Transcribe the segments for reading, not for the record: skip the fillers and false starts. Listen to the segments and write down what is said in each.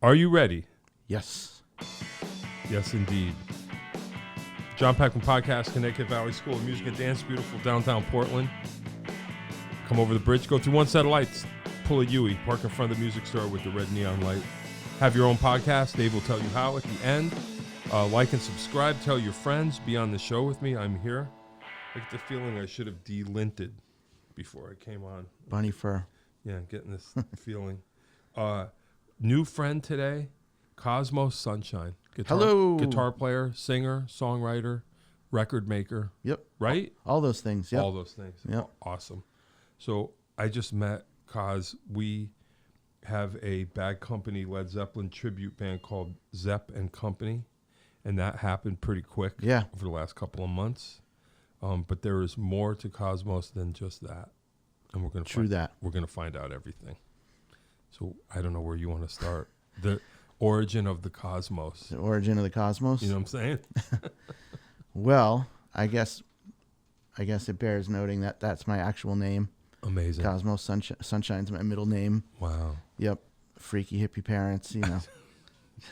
Are you ready? Yes. Yes, indeed. John Peckman Podcast, Connecticut Valley School of Music and Dance, beautiful downtown Portland. Come over the bridge, go through one set of lights, pull a Yui, park in front of the music store with the red neon light. Have your own podcast. Dave will tell you how at the end. Like and subscribe. Tell your friends. Be on the show with me. I'm here. I get the feeling I should have delinted before I came on. Bunny fur. Yeah, getting this feeling. New friend today, Cosmos Sunshine. Hello. Guitar player, singer, songwriter, record maker. Yep. Right? All those things. Yep. All those things. Yep. Awesome. So I just met Cos. We have a Bad Company Led Zeppelin tribute band called Zepp and Company, and that happened pretty quick over the last couple of months. But there is more to Cosmos than just that. And we're going to find out everything. So I don't know where you want to start. The origin of the cosmos. The origin of the cosmos? You know what I'm saying? Well, I guess it bears noting that that's my actual name. Amazing. Cosmos Sunshine's my middle name. Wow. Yep. Freaky hippie parents, you know.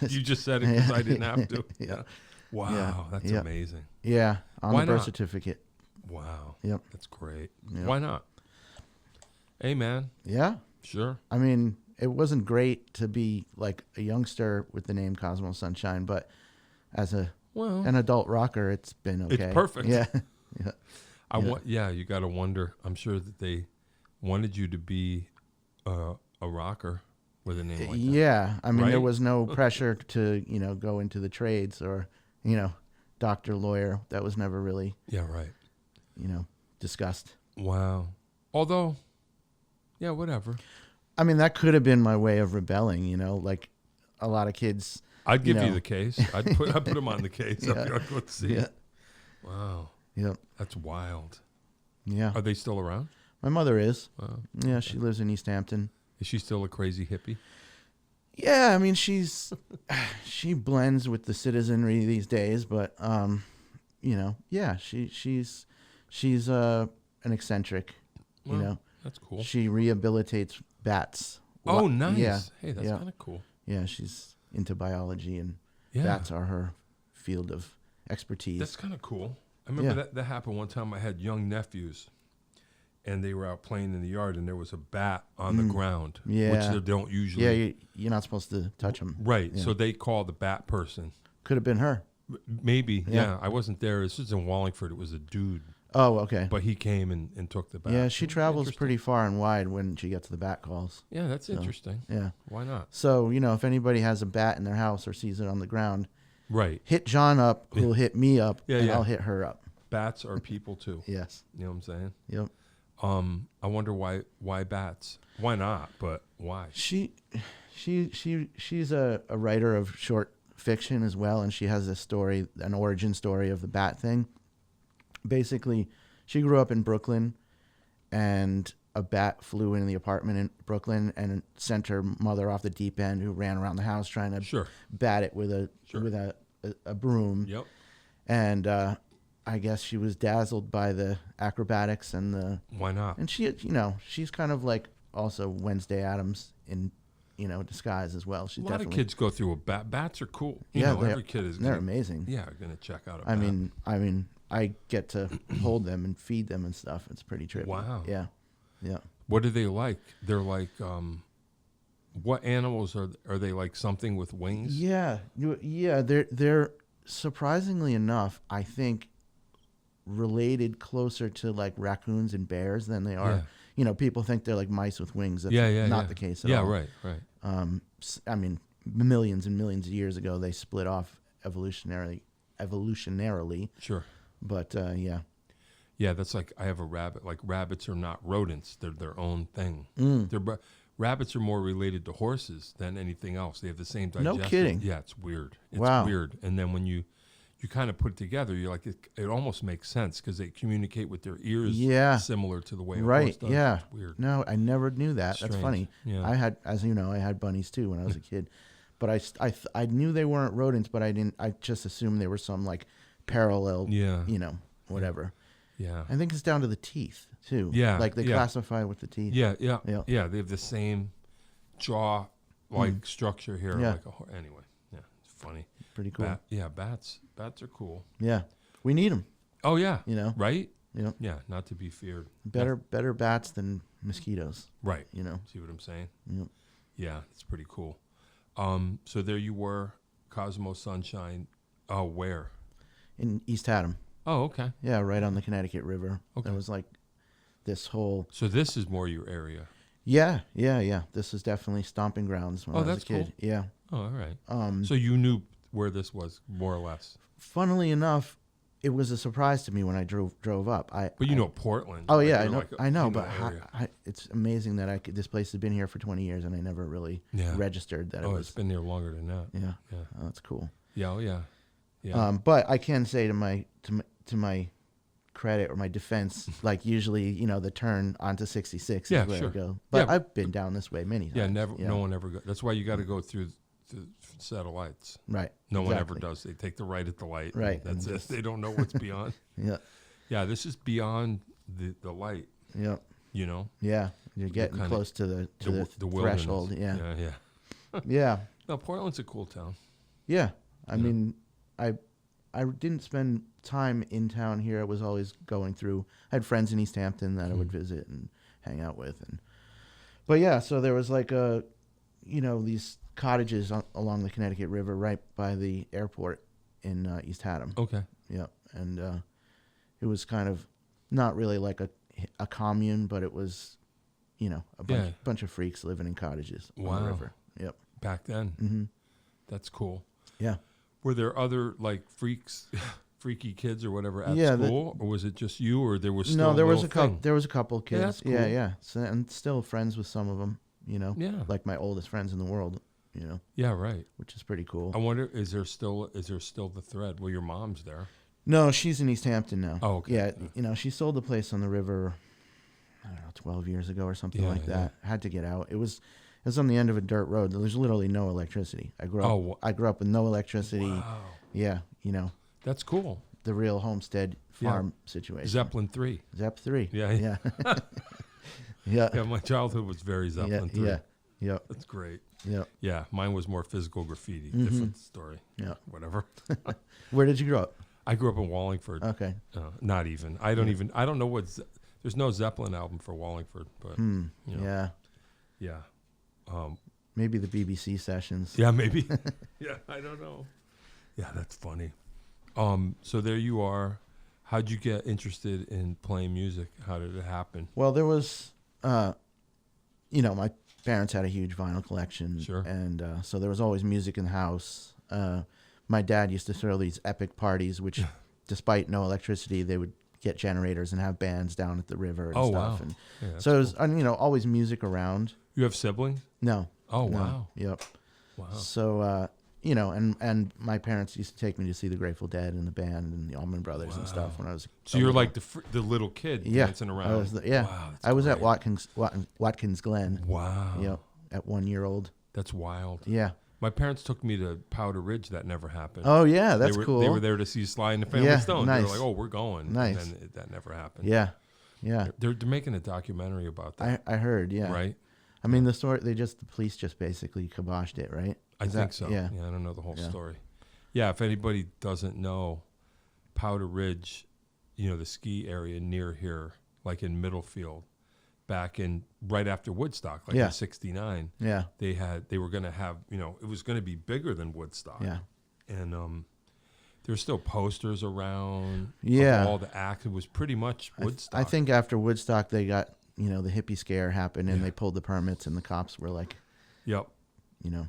You just said it because I didn't have to. Yeah. Wow, yeah. that's amazing. Yeah, on Why the birth not? certificate. Wow. Yep. That's great. Yep. Why not? Hey, man. Yeah. Sure. I mean, it wasn't great to be like a youngster with the name Cosmos Sunshine, but as an adult rocker, it's been okay. It's perfect. Yeah. Yeah. You got to wonder. I'm sure that they wanted you to be a rocker with a name like that. Yeah. I mean, right? There was no pressure to, go into the trades or, doctor, lawyer. That was never really, discussed. Wow. Although, yeah, whatever. I mean, that could have been my way of rebelling, like a lot of kids. I'd give you the case. I'd put them on the case. Yeah. Let's see. Yeah. Wow. Yep. That's wild. Yeah. Are they still around? My mother is. Wow. Yeah, she lives in East Hampton. Is she still a crazy hippie? Yeah, I mean, she blends with the citizenry these days, but yeah, she's an eccentric. Wow, that's cool. She rehabilitates bats. Oh, nice. Yeah. Hey, that's kind of cool. Yeah, she's into biology, and bats are her field of expertise. That's kind of cool. I remember that happened one time. I had young nephews, and they were out playing in the yard, and there was a bat on the ground, which they don't usually. Yeah, you're not supposed to touch them. Right. Yeah. So they called the bat person. Could have been her. Maybe. Yeah. I wasn't there. This was in Wallingford. It was a dude. Oh, okay. But he came and took the bat. Yeah, she travels pretty far and wide when she gets the bat calls. Yeah, that's interesting. Yeah. Why not? So, if anybody has a bat in their house or sees it on the ground, right, hit John up, who'll hit me up, and I'll hit her up. Bats are people too. Yes. You know what I'm saying? Yep. I wonder why bats? Why not? But why? She's a writer of short fiction as well, and she has an origin story of the bat thing. Basically, she grew up in Brooklyn, and a bat flew into the apartment in Brooklyn and sent her mother off the deep end, who ran around the house trying to bat it with a broom. Yep. And I guess she was dazzled by the acrobatics and the. Why not? And she's kind of like also Wednesday Addams in disguise as well. She's a lot of kids go through a bat. Bats are cool. Every kid is. They're amazing. Yeah, going to check out a bat. I mean, I get to hold them and feed them and stuff. It's pretty trippy. Wow. Yeah. Yeah. What are they like? They're like, what animals are they like? Something with wings? Yeah. Yeah. They're surprisingly enough, I think, related closer to like raccoons and bears than they are. Yeah. People think they're like mice with wings. That's not the case at all. Yeah, right. I mean, millions and millions of years ago, they split off evolutionarily. Sure. But yeah. Yeah, that's like I have a rabbit. Like rabbits are not rodents; they're their own thing. Rabbits are more related to horses than anything else. They have the same digestion. No kidding. Yeah, it's weird. It's wow. weird. And then when you kind of put it together, you're like, it almost makes sense because they communicate with their ears. Yeah. Similar to the way a right. horse does. Yeah. It's weird. No, I never knew that. Strange. That's funny. Yeah. I had, as you know, I had bunnies too when I was a kid, but I knew they weren't rodents, but I just assumed they were some like parallel. Yeah. Whatever. Yeah. I think it's down to the teeth too. Yeah. Like they classify with the teeth. Yeah. They have the same jaw like structure here. Yeah. Like anyway, yeah, it's funny. Pretty cool. Bats are cool. Yeah, we need them. Oh yeah, You know, right? Yeah. Yeah, not to be feared. Better bats than mosquitoes. Right. You know. See what I'm saying? Yep. Yeah, it's pretty cool. So there you were, Cosmo Sunshine. Oh, where? In East Haddam. Oh, okay. Yeah, right on the Connecticut River. Okay. There was like this whole. So this is more your area. Yeah. This is definitely stomping grounds when I was that's a kid. cool. Yeah. Oh, all right. So you knew where this was, more or less. Funnily enough, it was a surprise to me when I drove up. But you know Portland. Oh like yeah, you're I know. in But the area. it's amazing that this place has been here for 20 years and I never really registered that it was. It's been there longer than that. Yeah. Yeah. Oh, that's cool. Yeah. Oh, yeah. Yeah. But I can say to my credit or my defense, like usually, the turn onto 66 Yeah, is where sure. I go. But Yeah. I've been down this way many times. Yeah, never. No one ever. That's why you got to go through the satellites. Right. No one ever exactly. does. They take the right at the light. Right, That's and it. They don't know what's beyond. Yeah. Yeah, this is beyond the light. Yep. You know. Yeah. You're getting kinda- close to the wilderness. threshold. Yeah. Yeah. Yeah. No, Portland's a cool town. Yeah. I Yeah. mean, I didn't spend time in town here. I was always going through. I had friends in East Hampton that I would visit and hang out with, but yeah. So there was like these cottages along the Connecticut River right by the airport in East Haddam. Okay. Yeah, and it was kind of not really like a commune, but it was, a bunch of freaks living in cottages on the river. Yep. Back then. Mm-hmm. That's cool. Yeah. Were there other like freaky kids or whatever at Yeah, school, or was it just you, or there was still No, there a was little a couple. thing? There was a couple kids. that's cool. Yeah. So, and still friends with some of them. Yeah. like my oldest friends in the world. Yeah, right. Which is pretty cool. I wonder, is there still the thread? Well, your mom's there. No, she's in East Hampton now. Oh, okay. Yeah, she sold the place on the river, I don't know, 12 years ago or something like that. Had to get out. It was on the end of a dirt road. There's literally no electricity. I grew up with no electricity. Wow. Yeah, That's cool. the real homestead farm situation. Zeppelin 3. Zep 3. Yeah. Yeah. Yeah. Yeah, my childhood was very Zeppelin 3. Yeah. Yep. That's great. Yep. Yeah, mine was more physical graffiti. Mm-hmm. Different story. Yeah. Whatever. Where did you grow up? I grew up in Wallingford. Okay. Not even. I don't know there's no Zeppelin album for Wallingford, but Yeah. yeah. Maybe the BBC sessions. Yeah, maybe. Yeah, I don't know. Yeah, that's funny. So there you are. How'd you get interested in playing music? How did it happen? Well, there was, my parents had a huge vinyl collection. Sure. And so there was always music in the house. My dad used to throw these epic parties, which, despite no electricity, they would get generators and have bands down at the river and stuff. Wow. And Yeah, that's so it was, always music around. You have siblings? No. Oh, no. wow. Yep. Wow. So, and my parents used to take me to see the Grateful Dead and the band and the Allman Brothers and stuff when I was. So you're like the little kid dancing around. I was Wow, that's I was great. at Watkins Glen. Wow. Yep. At 1 year old. That's wild. Yeah. My parents took me to Powder Ridge. That never happened. Oh yeah, that's cool. They were there to see Sly and the Family Yeah, Stone. nice. They were like, "Oh, we're going." Nice. And then that never happened. Yeah. Yeah. They're making a documentary about that. I heard. Yeah. Right. I mean, the police just basically kiboshed it, right? I think so. Yeah. I don't know the whole Yeah. story. Yeah, if anybody doesn't know, Powder Ridge, the ski area near here, like in Middlefield, back in right after Woodstock, like in '69, Yeah. they were going to have, it was going to be bigger than Woodstock. Yeah. And there's still posters around. Yeah. Of all the acts. It was pretty much Woodstock. I think after Woodstock, they got the hippie scare happened and they pulled the permits and the cops were like, Yep.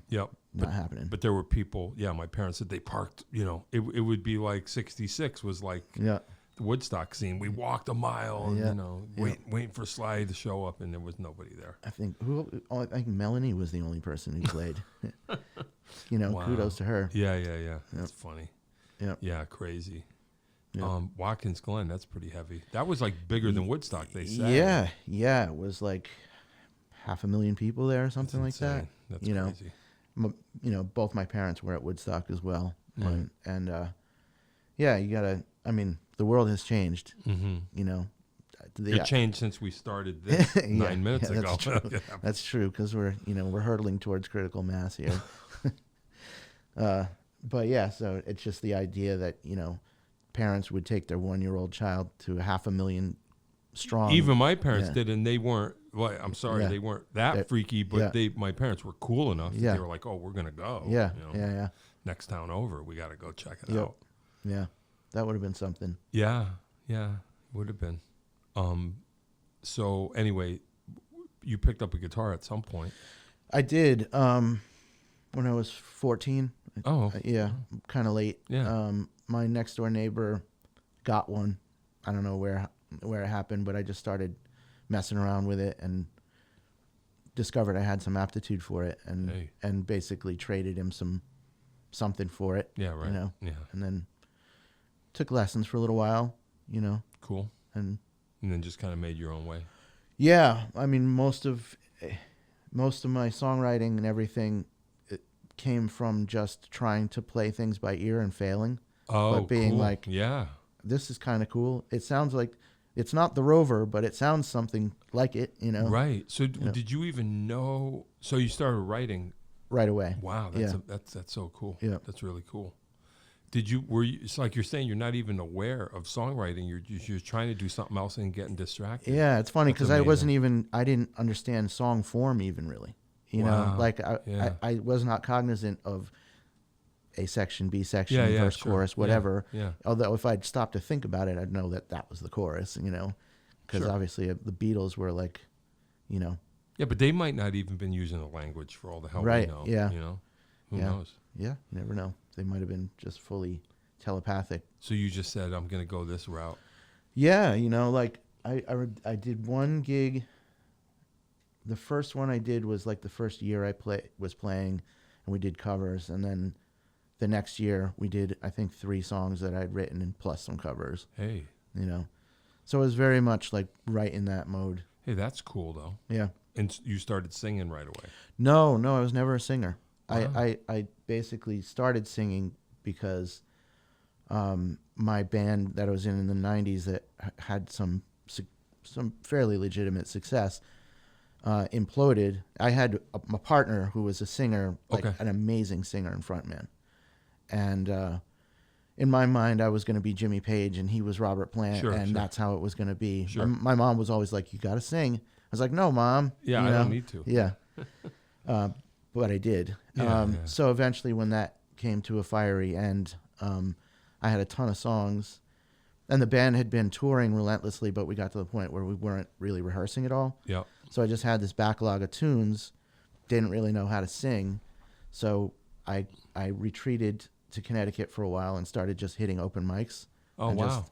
Yep. not happening. But there were people. Yeah, my parents said they parked. It would be like '66 was like. Yeah. The Woodstock scene. We walked a mile, and, Yeah. waiting for Sly to show up, and there was nobody there. I think Melanie was the only person who played. Wow. Kudos to her. Yeah. That's funny. Yeah. Yeah, crazy. Yep. Watkins Glen, that's pretty heavy. That was like bigger than Woodstock, they say. Yeah. It was like 500,000 people there or something like that. That's crazy. Both my parents were at Woodstock as well. Right. And you gotta, the world has changed. Mm-hmm. It changed since we started this 9 minutes ago. That's true. That's true, because we're hurtling towards critical mass here. But yeah, so it's just the idea that parents would take their 1-year-old child to 500,000 strong. Even my parents did, and they weren't. Well, I'm sorry, they weren't that freaky, but my parents were cool enough that they were like, "Oh, we're gonna go. Yeah. Next town over, we got to go check it out." Yeah, that would have been something. Yeah, would have been. So anyway, you picked up a guitar at some point. I did. When I was 14. Oh. Yeah, kind of late. Yeah. My next door neighbor got one. I don't know where it happened, but I just started messing around with it and discovered I had some aptitude for it, and basically traded him something for it. Yeah, right. Yeah. And then took lessons for a little while. Cool. And then just kind of made your own way. Yeah, I mean, most of my songwriting and everything came from just trying to play things by ear and failing. Oh, but being cool. like, yeah, this is kind of cool. It sounds like it's not the Rover, but it sounds something like it, Right. So did you even know? So you started writing right away. Wow, that's so cool. Yeah, that's really cool. It's like you're saying you're not even aware of songwriting. You're trying to do something else and getting distracted. Yeah, it's funny because I didn't understand song form even really. Like I was not cognizant of A section, B section, verse, chorus, whatever. Yeah. Although if I'd stopped to think about it, I'd know that was the chorus, because obviously the Beatles were like, Yeah, but they might not even been using the language for all the hell we know. Yeah. Who knows? Yeah, you never know. They might have been just fully telepathic. So you just said, I'm going to go this route. Yeah, like I did one gig. The first one I did was like the first year I was playing, and we did covers, and then the next year we did, I think, 3 songs that I'd written and plus some covers. Hey. So it was very much like right in that mode. Hey, that's cool though. Yeah. And you started singing right away? No, I was never a singer. Wow. I basically started singing because my band that I was in the 90s that had some fairly legitimate success imploded. I had a partner who was a singer, an amazing singer and frontman. And in my mind, I was going to be Jimmy Page and he was Robert Plant, that's how it was going to be. Sure. My mom was always like, "You got to sing." I was like, "No, Mom." Yeah, I don't need to. Yeah. But I did. So eventually when that came to a fiery end, I had a ton of songs. And the band had been touring relentlessly, but we got to the point where we weren't really rehearsing at all. Yeah. So I just had this backlog of tunes, didn't really know how to sing. So I retreated to Connecticut for a while and started just hitting open mics. Oh, and wow. just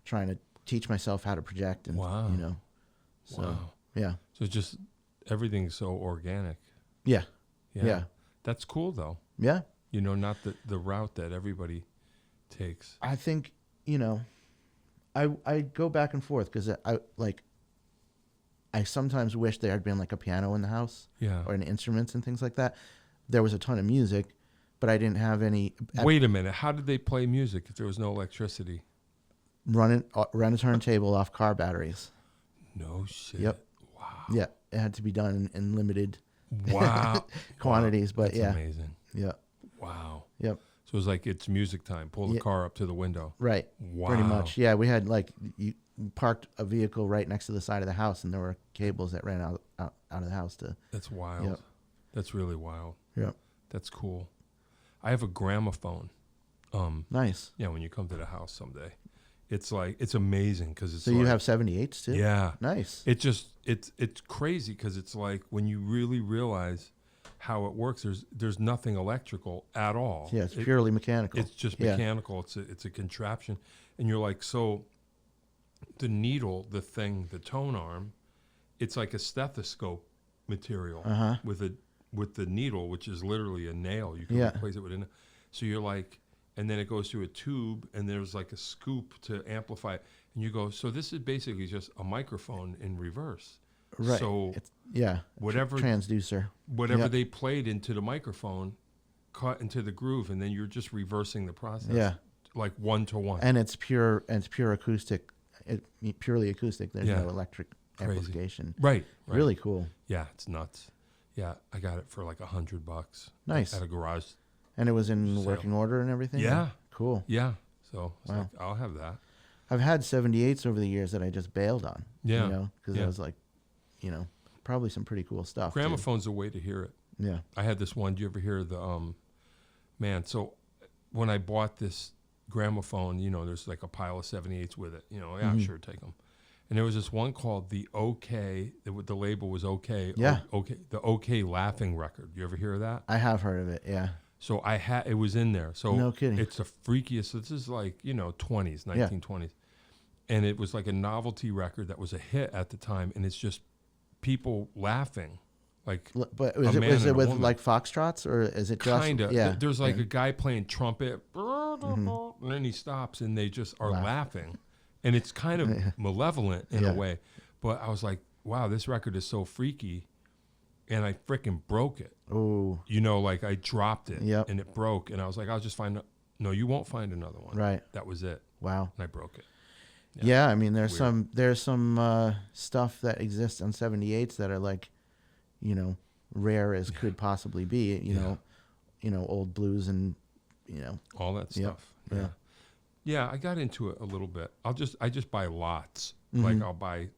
trying to teach myself how to project. And, So, yeah. So just everything's so organic. Yeah. Yeah. That's cool, though. Yeah. Not the route that everybody takes. I think, I go back and forth because I sometimes wish there had been like a piano in the house, or an instruments and things like that. There was a ton of music, but I didn't have any. Wait a minute. How did they play music if there was no electricity? Run a turntable off car batteries. No shit. Yep. Wow. Yeah, it had to be done in limited quantities, but That's amazing. Yeah. Wow. Yep. So it was like, it's music time. Pull the car up to the window. Right. Wow. Pretty much. Yeah, we had you parked a vehicle right next to the side of the house, and there were cables that ran out of the house to. That's wild. Yep. That's really wild. Yep. That's cool. I have a gramophone. Nice. Yeah, when you come to the house someday, it's amazing because it's. So you have 78s too? Yeah. Nice. It's crazy because it's like when you really realize how it works. There's nothing electrical at all. Yeah, it's purely mechanical. It's just mechanical. It's a contraption, and you're like, so the needle, the tone arm, it's like a stethoscope material with the needle, which is literally a nail. You can replace it with a nail. So you're like, and then it goes through a tube, and there's like a scoop to amplify it. And you go, so this is basically just a microphone in reverse. Right. So whatever transducer, they played into the microphone, cut into the groove, and then you're just reversing the process. Yeah. Like 1-to-1. And it's pure acoustic purely acoustic. There's Yeah. no electric Crazy. amplification. Right. Really cool. Yeah, it's nuts. Yeah, I got it for like $100. Nice. At a garage. And it was in Sale. working order and everything? Yeah. Cool. Yeah. So it's Wow. like, I'll have that. I've had 78s over the years that I just bailed on. Yeah. You know, because Yeah. I was like, you know, probably some pretty cool stuff. too. Gramophone's a way to hear it. Yeah. I had this one. Do you ever hear the man? So when I bought this gramophone, you know, there's like a pile of 78s with it. You know, yeah, Mm-hmm. sure, take them. And there was this one called the OK. The label was OK. Yeah. OK. The OK Laughing record. You ever hear of that? I have heard of it. Yeah. So I had it was in there. So No kidding. it's the freakiest. This is like 20s, 1920s, and it was like a novelty record that was a hit at the time. And it's just people laughing, like But a was man it and a with woman. like foxtrots or is it just Kind of. Yeah. There's like yeah. a guy playing trumpet, and then he stops, and they just are laughing, and it's kind of malevolent in a way. But I was like, wow, this record is so freaky, and I freaking broke it. Oh. You know, like I dropped it, Yep. and it broke, and I was like, I'll just find. No, you won't find another one. Right. That was it, Wow. and I broke it. Yeah, I mean, there's Weird. some stuff that exists on 78s that are like, you know, rare as could possibly be. You know, old blues and, you know, All that Yep. stuff. Yeah. Yeah, I got into it a little bit. I just buy lots. Mm-hmm. Like I'll buy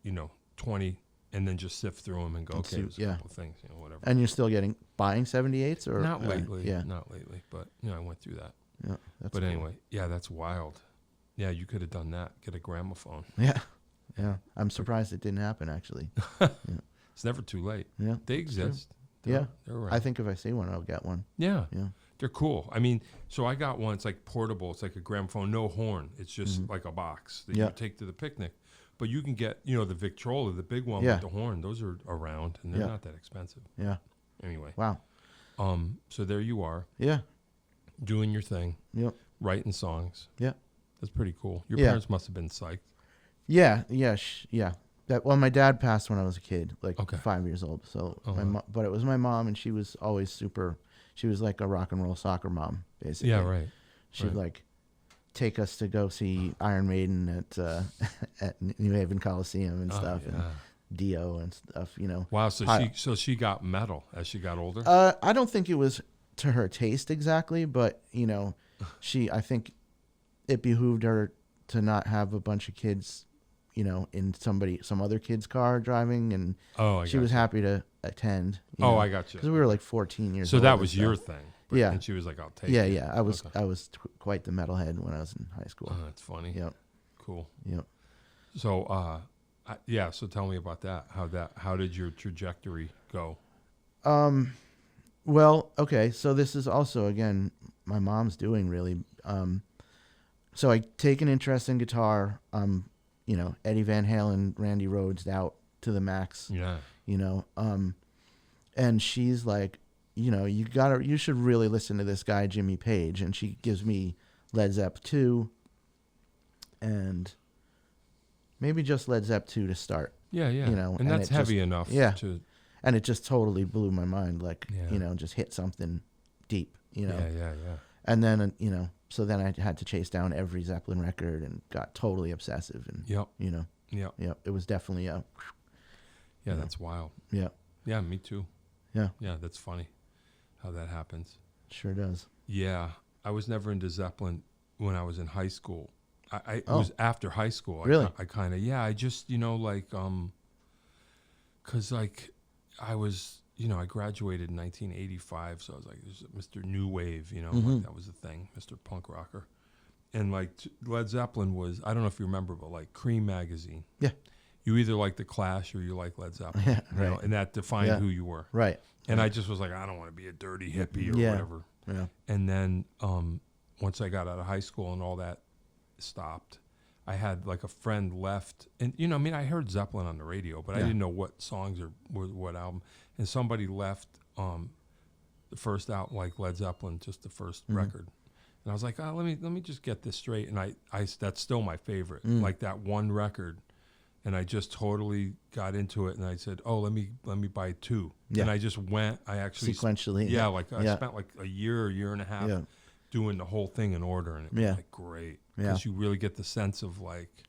20, and then just sift through them and go, okay, see- there's a yeah. couple things, whatever. and you're still buying 78s or Not lately. Yeah, Not lately, but I went through that. yeah. That's But cool. anyway, yeah, that's wild. Yeah, you could have done that. Get a gramophone. Yeah, yeah. I'm surprised it didn't happen actually. It's never too late. Yeah, They it's true. exist. Yeah, They're around. I think if I see one, I'll get one. Yeah. Yeah. They're cool. I mean, so I got one. It's like portable. It's like a gramophone, no horn. It's just like a box that Yeah. you take to the picnic. But you can get, the Victrola, the big one Yeah. with the horn. Those are around, and they're Yeah. not that expensive. Yeah. Anyway, Wow. so there you are, Yeah. doing your thing, Yep. writing songs. Yeah. That's pretty cool. Your Yeah. parents must have been psyched. Yeah. Yeah. Yeah. My dad passed when I was a kid, like Okay. 5 years old. So, Uh-huh. but it was my mom, and she was always she was like a rock and roll soccer mom, basically. Yeah, right. She'd right. like take us to go see Iron Maiden at at New Haven Coliseum and Oh, stuff, and yeah. Dio and stuff. You know. Wow. So Hi- she got metal as she got older. I don't think it was to her taste exactly, but I think it behooved her to not have a bunch of kids, in some other kid's car driving, and I she got was you. happy to attend. I got you. Because we were like 14 years So old. that and was stuff. your thing. Yeah. And she was like, I'll take Yeah, it. yeah. I was Okay. quite the metalhead when I was in high school. Oh, that's funny. Yep, Cool. yep. So, so tell me about that. How did your trajectory go? Well, okay. So this is also again my mom's doing really. So I take an interest in guitar. Eddie Van Halen, Randy Rhoads out to the max. Yeah. And she's like, you should really listen to this guy Jimmy Page, and she gives me Led Zepp 2, and maybe just Led Zepp 2 to start. Yeah, yeah. And and that's it heavy just- enough yeah. to And it just totally blew my mind, like, Yeah. just hit something deep, Yeah. And then, so then I had to chase down every Zeppelin record and got totally obsessive. And, Yep. Yep, it was definitely Yeah, that's wild. yeah, Yeah, me too. yeah, Yeah, that's funny how that happens. sure does. Yeah, I was never into Zeppelin when I was in high school. It Oh. was after high school. Really? I kind of, I just, because I was, I graduated in 1985, so I was like, this is Mr. New Wave, like that was the thing, Mr. Punk Rocker. And Led Zeppelin was, I don't know if you remember, but like Cream magazine. Yeah. You either like The Clash or you like Led Zeppelin. Yeah, you know, right. and that defined Yeah. who you were. Right. And I just was like, I don't want to be a dirty hippie or Yeah. whatever. Yeah. And then once I got out of high school and all that stopped, I had like a friend left. And, I heard Zeppelin on the radio, but I Yeah. didn't know what songs or what album. And somebody left the first out, like Led Zeppelin, just the first record. And I was like, let me just get this straight. And I that's still my favorite, like that one record. And I just totally got into it. And I said, let me buy 2. Yeah. And I just went. I actually Sequentially. yeah, like I Yeah. spent like a year and a half Yeah. doing the whole thing in order, and it was Yeah. like great Yeah. because you really get the sense of like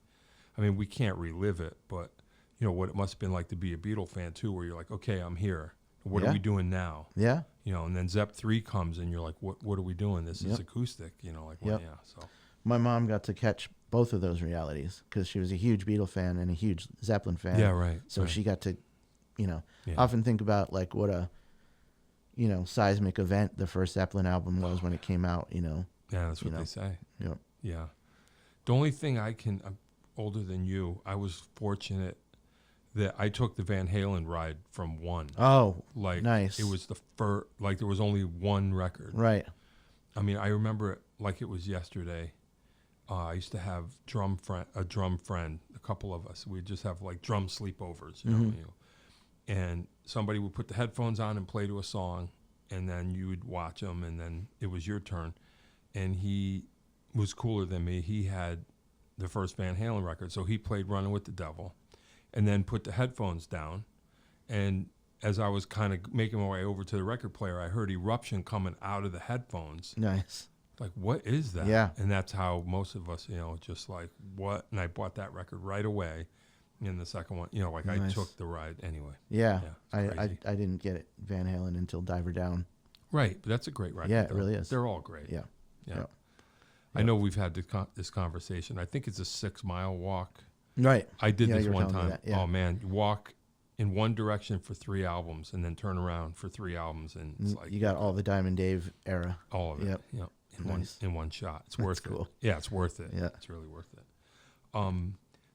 I mean, we can't relive it, but you know what it must have been like to be a Beatle fan too, where you're like, okay, I'm here. What are we doing now? Yeah. You know, and then Zep 3 comes and you're like, what are we doing? This is acoustic, you know, like, well, yeah. So my mom got to catch both of those realities because she was a huge Beatle fan and a huge Zeppelin fan. Yeah, right. So right. she got to, often think about like what a, seismic event the first Zeppelin album was when it came out, Yeah, that's what they say. Yep. Yeah. The only thing I'm older than you. I was fortunate that I took the Van Halen ride from one. Oh, like nice. It was the first, like there was only one record. Right. I mean, I remember it like it was yesterday. I used to have a drum friend, a couple of us. We'd just have like drum sleepovers, you know, and somebody would put the headphones on and play to a song, and then you would watch them, and then it was your turn. And he was cooler than me. He had the first Van Halen record, so he played Running with the Devil, and then put the headphones down. And as I was kind of making my way over to the record player, I heard Eruption coming out of the headphones. Nice. Like, what is that? Yeah. And that's how most of us, just like, what? And I bought that record right away. And the second one, like nice. I took the ride anyway. Yeah. I didn't get it Van Halen until Diver Down. Right. But that's a great record. Yeah, it really is. They're all great. Yeah. Yeah. I know we've had this conversation. I think it's a 6-mile walk. Right. I did this one time. Yeah. Oh, man. You walk in one direction for 3 albums and then turn around for 3 albums. And it's like, you got all the Diamond Dave era. all of it. Yep. Yep. Nice. In one shot. It's worth cool. it. Yeah, it's worth it. Yeah. It's really worth it.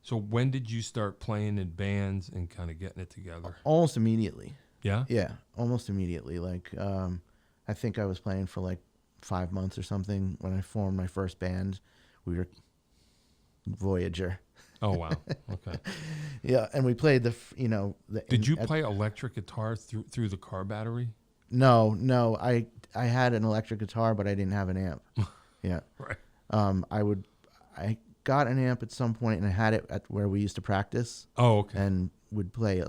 So when did you start playing in bands and kind of getting it together? Almost immediately. Yeah? Yeah, almost immediately. Like, I think I was playing for like 5 months or something when I formed my first band. We were Voyager. Oh, wow. Okay. Yeah, and we played Did you play electric guitar through the car battery? No. I had an electric guitar, but I didn't have an amp. Yeah. Right. I got an amp at some point, and I had it at where we used to practice. Oh, okay. And would play it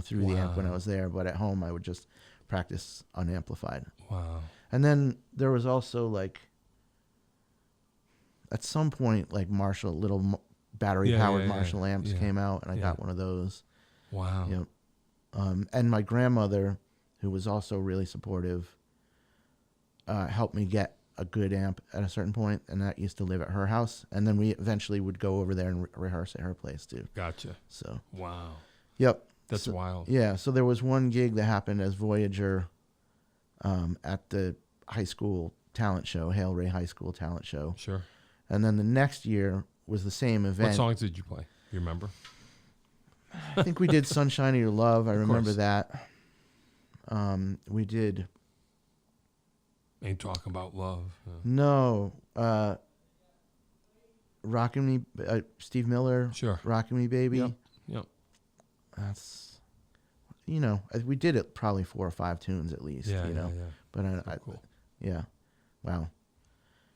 through the amp when I was there, but at home I would just practice unamplified. Wow. And then there was also like at some point like little battery powered Marshall amps came out, and I got one of those. Wow. Yep. And my grandmother, who was also really supportive, helped me get a good amp at a certain point, and that used to live at her house, and then we eventually would go over there and rehearse at her place too. Gotcha. So. Wow. Yep. That's wild. Yeah. So there was one gig that happened as Voyager, at the high school talent show, Hail Ray High School talent show. Sure. And then the next year was the same event. What songs did you play? You remember? I think we did Sunshine of Your Love. I remember course. that. We did. Ain't Talking About Love. No. Rockin' Me, Steve Miller. Sure. Rockin' Me Baby. Yep. That's, we did it probably 4 or 5 tunes at least. Yeah. But Cool. Yeah. Wow.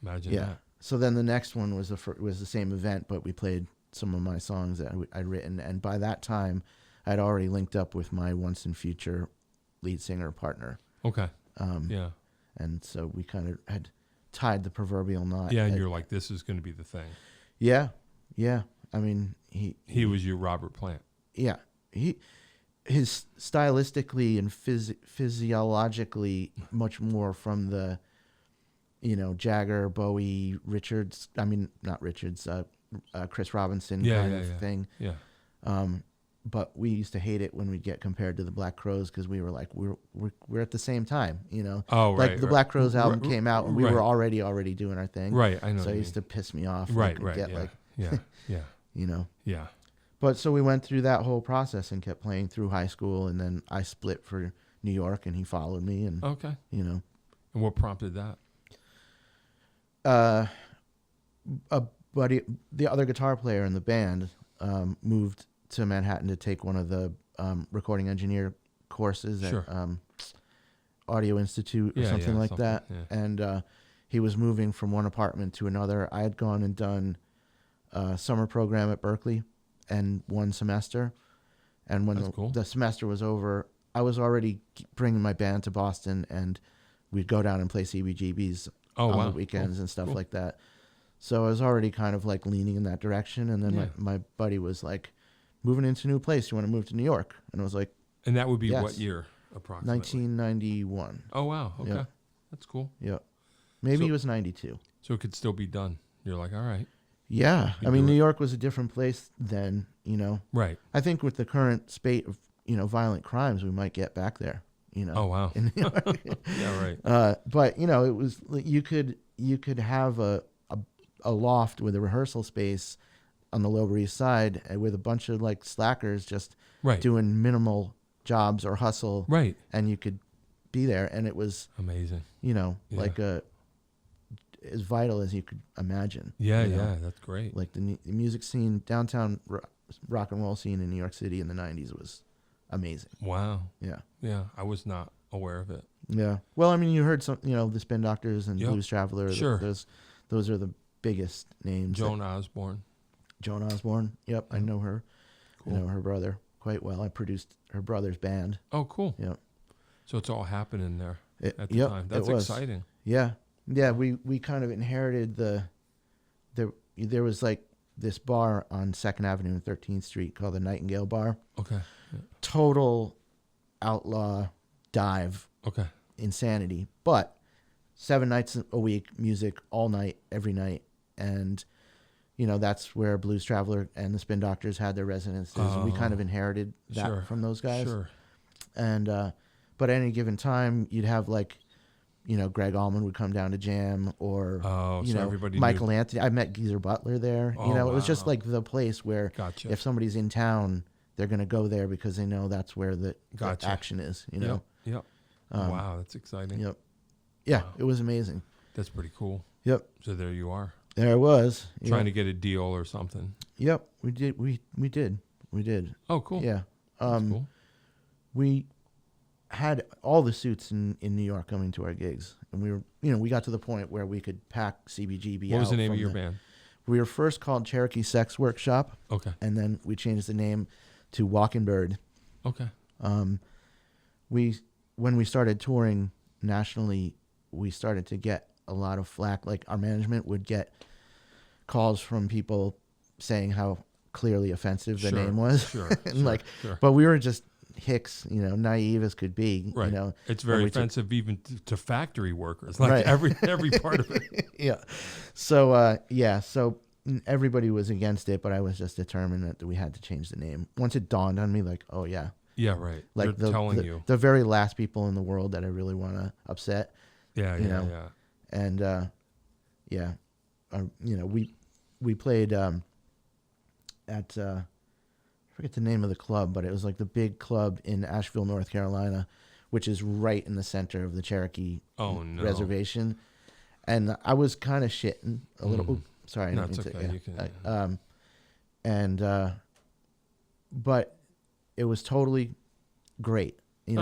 Imagine Yeah. that. So then the next one was the same event, but we played some of my songs that I'd written, and by that time, I'd already linked up with my once and future lead singer partner. Okay. Yeah. And so we kind of had tied the proverbial knot. Yeah, and you're like, this is going to be the thing. Yeah. I mean, he was your Robert Plant. Yeah. His stylistically and physiologically much more from the, Jagger, Bowie, Richards. I mean, not Richards. Chris Robinson kind of thing. Yeah. But we used to hate it when we'd get compared to the Black Crowes because we were like, we're at the same time, Oh, right. Like the Black Crowes album came out and we right. were already doing our thing. Right, I know. So it used to piss me off. Right. Get Yeah. Yeah. But so we went through that whole process and kept playing through high school, and then I split for New York, and he followed me, and Okay. And what prompted that? a buddy, the other guitar player in the band, moved to Manhattan to take one of the recording engineer courses at Audio Institute or something like that. Yeah. And he was moving from one apartment to another. I had gone and done a summer program at Berkeley and 1 semester. And when the semester was over, I was already bringing my band to Boston, and we'd go down and play CBGBs on the weekends and stuff like that. So I was already kind of like leaning in that direction. And then my buddy was like, moving into a new place. You want to move to New York? And I was like, And that would be yes. what year approximately? 1991. Oh, wow. Okay. Yep. That's cool. Yep. Maybe So- it was 92. So it could still be done. You're like, all right. Yeah. You I mean, do New it. York was a different place then, Right. I think with the current spate of, violent crimes, we might get back there, Oh, wow. in New York. Yeah, right. But, it was, you could have a loft with a rehearsal space on the Lower East Side with a bunch of like slackers just Right. doing minimal jobs or hustle. Right. And you could be there. And it was, Amazing. like as vital as you could imagine. Yeah, you know? yeah. That's great. Like the music scene, downtown rock and roll scene in New York City in the 90s was amazing. Wow. Yeah. Yeah. I was not aware of it. Yeah. Well, I mean, you heard some, the Spin Doctors and Yep. Blues Traveler. Sure. Those are the biggest names. Joan Osborne. Joan Osborne. Yep. I know her. Cool. I know her brother quite well. I produced her brother's band. Oh, cool. Yep. So it's all happening there at the yep, time. That's it was. exciting. Yeah. Yeah. We kind of inherited there was like this bar on 2nd Avenue and 13th Street called the Nightingale Bar. Okay. Yeah. Total outlaw dive Okay. insanity, but 7 nights a week, music all night, every night. And, that's where Blues Traveler and the Spin Doctors had their residences. We kind of inherited that Sure. from those guys. Sure. And, but at any given time, you'd have like, Greg Allman would come down to jam, or, So everybody Michael knew. Anthony. I met Geezer Butler there. Oh, It was just wow. like the place where Gotcha. if somebody's in town, they're going to go there because they know that's where the Gotcha. action is, Yep. Yep. Wow. That's exciting. Yep. Yeah, Wow. it was amazing. That's pretty cool. Yep. So there you are. There I was. Trying to get a deal or something. Yep, we did. We did. Oh, cool. Yeah. That's cool. We had all the suits in New York coming to our gigs, and we were, we got to the point where we could pack CBGB out. What was the name of from your band? We were first called Cherokee Sex Workshop, Okay. and then we changed the name to Walking Bird. Okay. When we started touring nationally, we started to get a lot of flack. Like our management would get calls from people saying how clearly offensive the name was. Sure. And sure. but we were just hicks, naive as could be. Right. It's very we took- offensive even to factory workers. Like Right. every part of it. Yeah. So so everybody was against it, but I was just determined that we had to change the name. Once it dawned on me, like, oh yeah, Yeah, right. like They're telling you. the very last people in the world that I really want to upset. Yeah, you yeah, know, yeah. And we played at I forget the name of the club, but it was like the big club in Asheville, North Carolina, which is right in the center of the Cherokee reservation. And I was kind of shitting a little. Oops, sorry, No, I didn't it's mean okay. to. You can. But it was totally great. It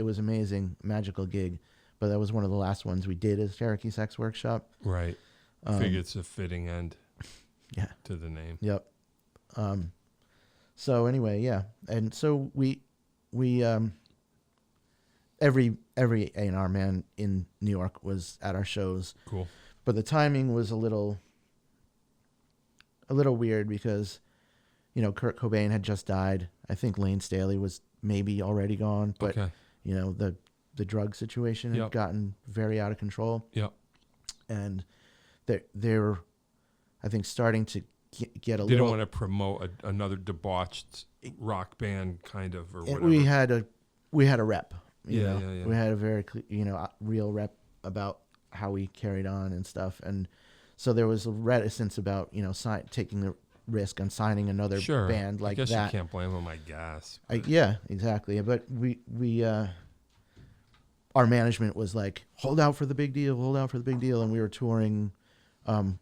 was amazing, magical gig. But that was one of the last ones we did as Cherokee Sex Workshop. Right. Figure it's a fitting end. Yeah. To the name. Yep. So anyway, yeah, and so we every A&R man in New York was at our shows. Cool. But the timing was a little weird because, Kurt Cobain had just died. I think Lane Staley was maybe already gone, but Okay. the drug situation had Yep. gotten very out of control. Yep. And they were, I think, starting to get a They little. don't want to promote another debauched rock band kind of or whatever. We had a rep. Yeah. We had a very real rep about how we carried on and stuff, and so there was a reticence about taking the risk on signing another band like I guess that. you can't blame them, I guess. Yeah, exactly. But we our management was like, hold out for the big deal, and we were touring,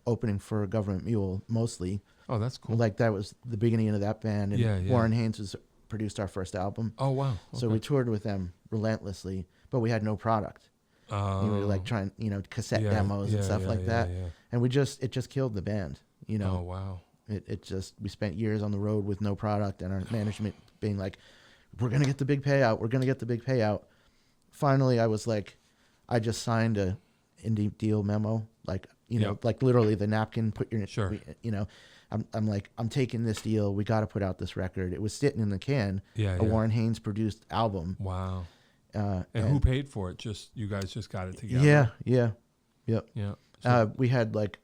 opening for Government Mule mostly. Oh, that's cool. Like that was the beginning of that band, and Yeah. Warren Haynes produced our first album. Oh, wow. So we toured with them relentlessly, but we had no product. We were like trying, cassette demos and stuff like that. Yeah. And it just killed the band, Oh, wow. We spent years on the road with no product, and our management being like, we're going to get the big payout. Finally, I was like, I just signed a indie deal memo. Like You know, Yep. like literally the napkin. Put your, Sure. you know, I'm like, I'm taking this deal. We got to put out this record. It was sitting in the can. Yeah, A yeah. Warren Haynes produced album. Wow. And who paid for it? Just you guys just got it together. Yeah. Yep. Yeah. So, We had like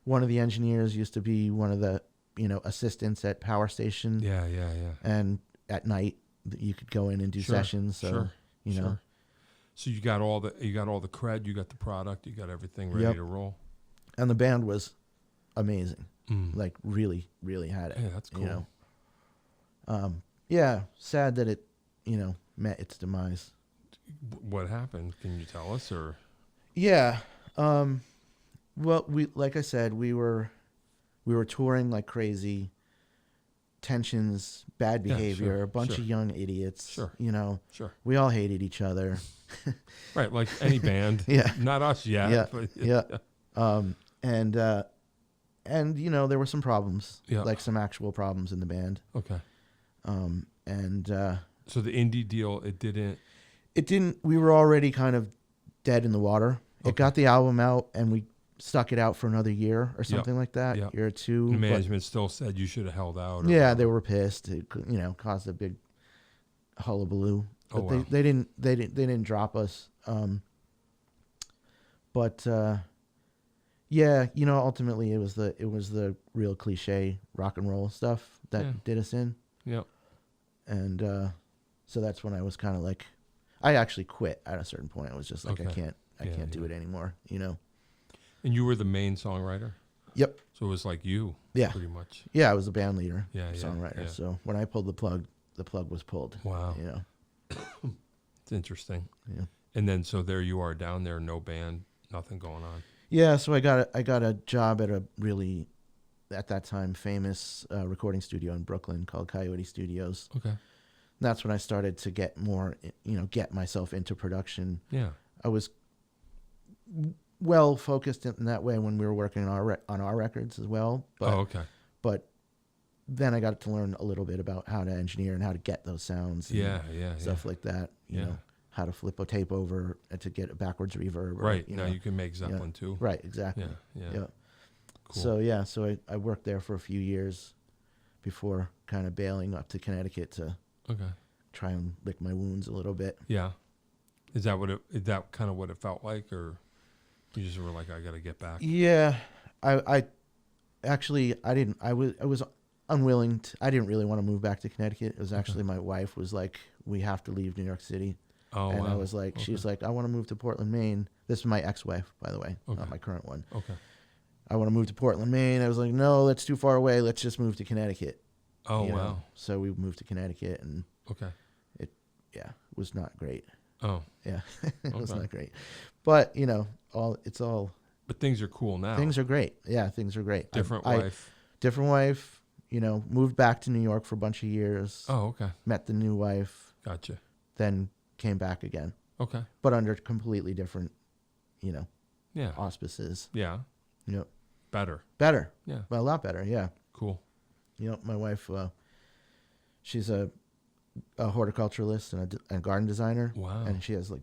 one of the engineers used to be one of the, you know, assistants at Power Station. yeah. And at night you could go in and do Sure, sessions. So, sure, you know, sure. So you got all the cred, you got the product, you got everything ready Yep. to roll. and the band was amazing. Mm. Like really, really had it. Hey, that's cool. You know, yeah, sad that it, you know, met its demise. What happened? Can you tell us or? Yeah. Well, like I said, we were touring like crazy. Tensions, bad Yeah, behavior, sure, a bunch sure. of young idiots. Sure. You know, Sure. we all hated each other. Right, like any band. Yeah. Not us yet. Yeah. But Yeah. And you know, there were some problems. Yeah. Like some actual problems in the band. Okay. And So the indie deal, it didn't. we were already kind of dead in the water. It Okay. got the album out and we stuck it out for another year or something like that. Yep. Year or two. The but- management still said you should have held out. Or yeah, they were pissed. It, you know, caused a big hullabaloo. But Oh, wow. they didn't drop us. But yeah, you know, ultimately it was the real cliche rock and roll stuff that Yeah. did us in. Yep. And so that's when I was kind of like, I actually quit at a certain point. I was just like, Okay. I can't do it anymore. You know. And you were the main songwriter. Yep. So it was like you. Yeah. Pretty much. Yeah, I was the band leader, Yeah, yeah, songwriter. yeah. So when I pulled the plug was pulled. Wow. You know. It's interesting. Yeah. And then so there you are down there, no band, nothing going on. Yeah, so I got a job at a really, at that time, famous recording studio in Brooklyn called Coyote Studios. Okay. And that's when I started to get more, you know, get myself into production. Yeah. I was well focused in that way when we were working on our records as well. But, okay. But then I got to learn a little bit about how to engineer and how to get those sounds. And Yeah. stuff like that. You know, how to flip a tape over to get a backwards reverb. Right. You Now know. you can make Zeppelin too. Right. Exactly. Yeah. Cool. So I worked there for a few years before kind of bailing up to Connecticut to Okay. try and lick my wounds a little bit. Yeah. Is that kind of what it felt like, or you just were like, I got to get back? Yeah, I actually I didn't. I was unwilling. I didn't really want to move back to Connecticut. It was actually my wife was like, we have to leave New York City. Oh, And wow. I was like, Okay. she was like, I want to move to Portland, Maine. This is my ex-wife, by the way, Okay. not my current one. Okay. I want to move to Portland, Maine. I was like, no, that's too far away. Let's just move to Connecticut. Oh, You know? wow. So we moved to Connecticut, and Okay. it was not great. Oh, Yeah, it was Okay. not great. But, you know, but things are cool now. things are great. Yeah, things are great. Different I- wife. different wife, you know, moved back to New York for a bunch of years. Oh, okay. Met the new wife, Gotcha. then came back again, Okay. but under completely different, you know, Yeah. auspices. Yeah. You know, Better. better. Yeah. Well, a lot better. Yeah. Cool. You know, my wife, she's a horticulturalist and a garden designer. Wow. And she has like,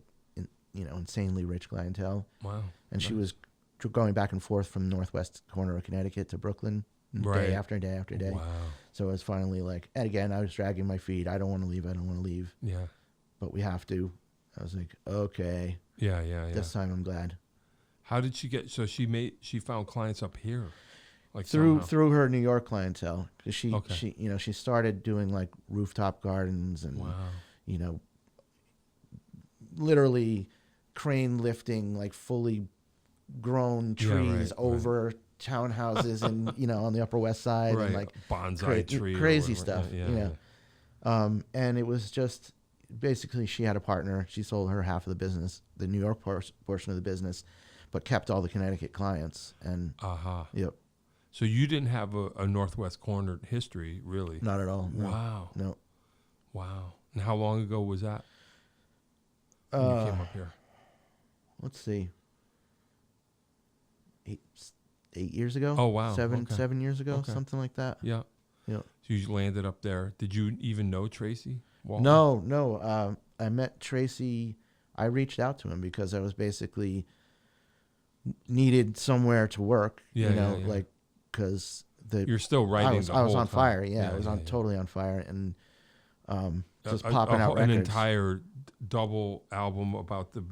insanely rich clientele. Wow. And she Nice. was going back and forth from the northwest corner of Connecticut to Brooklyn Right. day after day after day. Wow. So it was finally like, and again, I was dragging my feet. I don't want to leave, Yeah. but we have to. I was like, okay, Yeah. Yeah. Yeah. this time I'm glad. How did she get? So she found clients up here, like Through somehow. through her New York clientele, because Okay. she started doing like rooftop gardens and Wow. literally crane lifting like fully grown Yeah, trees right, over townhouses and on the Upper West Side Right. and like Bonsai tree. or crazy whatever. stuff. Yeah. And it was just basically she had a partner. She sold her half of the business, the New York portion of the business, but kept all the Connecticut clients. And Aha. yep, So you didn't have a Northwest corner history, really? not at all. No. Wow. No. Wow. And how long ago was that when you came up here? Let's see. 8 years ago. Oh, wow. Seven Okay. 7 years ago, Okay. something like that. Yeah. Yeah. So you landed up there. Did you even know Tracy Walton? No. I met Tracy. I reached out to him because I was basically needed somewhere to work. Yeah, you know, yeah, yeah. like because You're still writing. I was on time. fire. Yeah, I was totally on fire, and just popping out an records. entire double album about the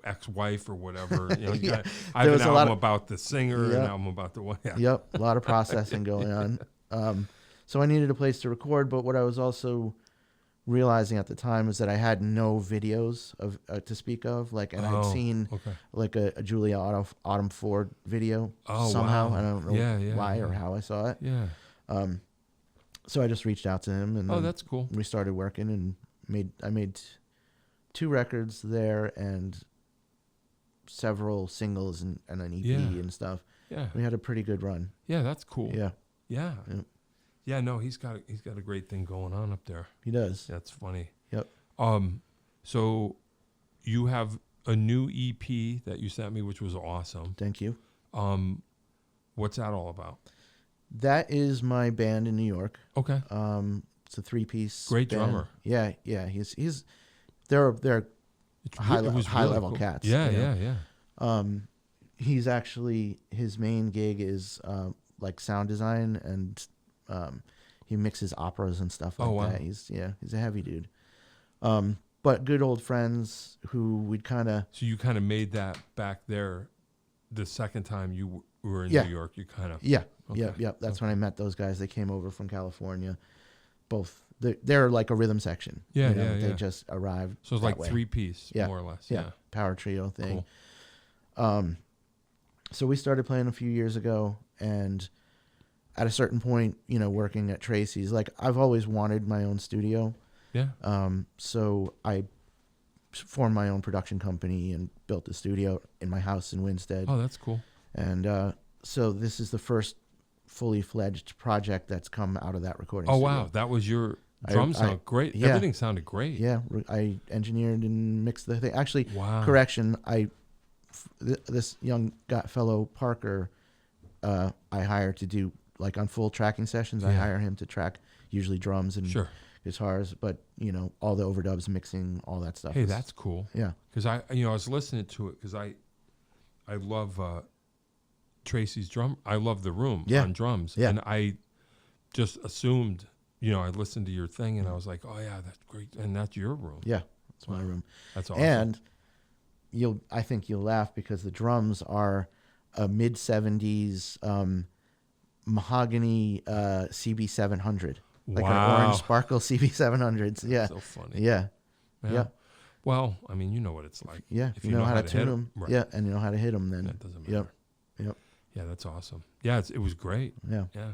ex-wife or whatever. You know, Yeah. I have an album about the singer, an album about the wife. Yeah. Yep, a lot of processing going on. So I needed a place to record, but what I was also realizing at the time was that I had no videos of to speak of. Like, and I'd seen like a Julia Autumn Ford video somehow. Wow. I don't know why or how I saw it. Yeah. So I just reached out to him, and that's cool. We started working, and I made 2 records there and several singles and an EP and stuff. Yeah. We had a pretty good run. Yeah, that's cool. Yeah. Yeah. Yeah, no, he's got a great thing going on up there. He does. That's funny. Yep. So you have a new EP that you sent me, which was awesome. Thank you. What's that all about? That is my band in New York. Okay. It's a 3-piece. Great band. drummer. Yeah. They're high level cool. cats. Yeah, you know? yeah. He's actually, his main gig is like sound design, and he mixes operas and stuff like that. He's a heavy dude. But good old friends who we'd kind of. So you kind of made that back there the second time you were in New York. You kind of. Yeah. Okay. Yep. That's when I met those guys. They came over from California. Both. They're like a rhythm section. Yeah, you know? yeah. They just arrived. So it's like 3-piece, more or less. Yeah. Power trio thing. Cool. So we started playing a few years ago, and at a certain point, you know, working at Tracy's, like I've always wanted my own studio. Yeah. So I formed my own production company and built a studio in my house in Winstead. Oh, that's cool. And so this is the first fully fledged project that's come out of that recording studio. Wow. That was your drum sound. Great. Yeah. Everything sounded great. Yeah. I engineered and mixed the thing. Actually, correction, this young fellow Parker, I hire to do, like on full tracking sessions, I hire him to track usually drums and guitars, but you know, all the overdubs, mixing, all that stuff. Hey, that's cool. Yeah. Because I was listening to it because I love Tracy's drum. I love The Room on drums. Yeah. And I just assumed, you know, I listened to your thing and I was like, oh yeah, that's great. And that's your room. Yeah. That's my room. That's awesome. And I think you'll laugh because the drums are a mid-70s mahogany CB700. Like an orange sparkle CB700s. Yeah. That's so funny. Yeah. Yeah. Well, I mean, you know what it's like. Yeah. If you know how to tune them. Right. Yeah. And you know how to hit them, then. That doesn't matter. Yep. Yeah, that's awesome. Yeah, it was great. Yeah. Yeah.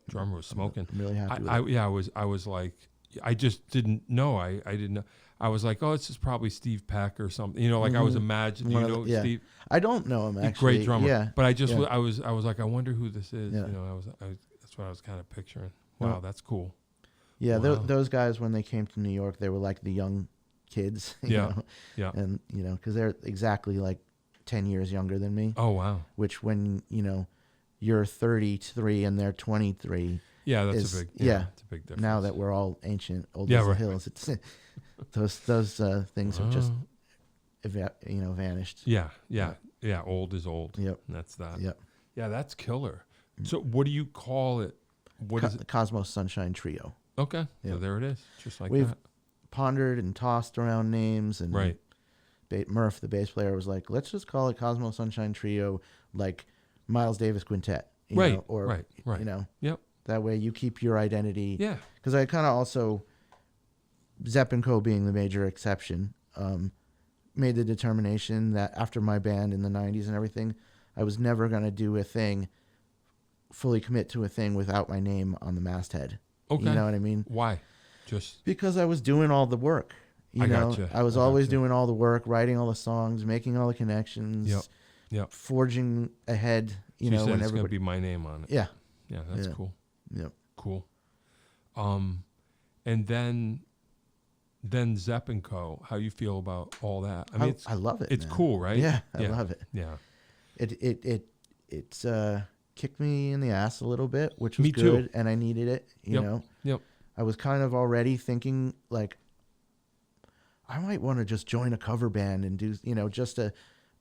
Drummer was smoking. I'm really happy with it. I was like, I just didn't know. I didn't know. I was like, oh, it's just probably Steve Peck or something. You know, like I was imagining, you know, Steve. I don't know him, actually. Great drummer. Yeah. But I just, I was like, I wonder who this is. Yeah. You know, that's what I was kind of picturing. Wow, that's cool. Yeah, those guys, when they came to New York, they were like the young kids. You know? Yeah. And, you know, because they're exactly like 10 years younger than me. Oh, wow. Which when, you know, you're 33 and they're 23. Yeah, that's a big difference. Now that we're all ancient, old as the hills, it's those things have just vanished. Yeah. Old is old. Yep. And that's that. Yep. Yeah, that's killer. So what do you call it? What is it? The Cosmos Sunshine Trio. Okay. Yep. So there it is. Just like We've that. pondered and tossed around names, and Murph, the bass player, was like, let's just call it Cosmos Sunshine Trio, like Miles Davis Quintet. You know, or, you know. Yep. That way you keep your identity. Yeah. Because I kind of also, Zepp & Co. being the major exception, made the determination that after my band in the 90s and everything, I was never going to do a thing, fully commit to a thing without my name on the masthead. Okay. You know what I mean? Why? Just because I was doing all the work. You know, gotcha. I was always doing all the work, writing all the songs, making all the connections, forging ahead. You know, when it's going to be my name on it. Yeah. Yeah, that's cool. Yep. Cool. And then Zepp & Co. How you feel about all that? I mean, I love it. It's man. cool, right? Yeah, I love it. Yeah. It's kicked me in the ass a little bit, which was me good, too. and I needed it. You know. Yep. I was kind of already thinking like, I might want to just join a cover band and do, you know, just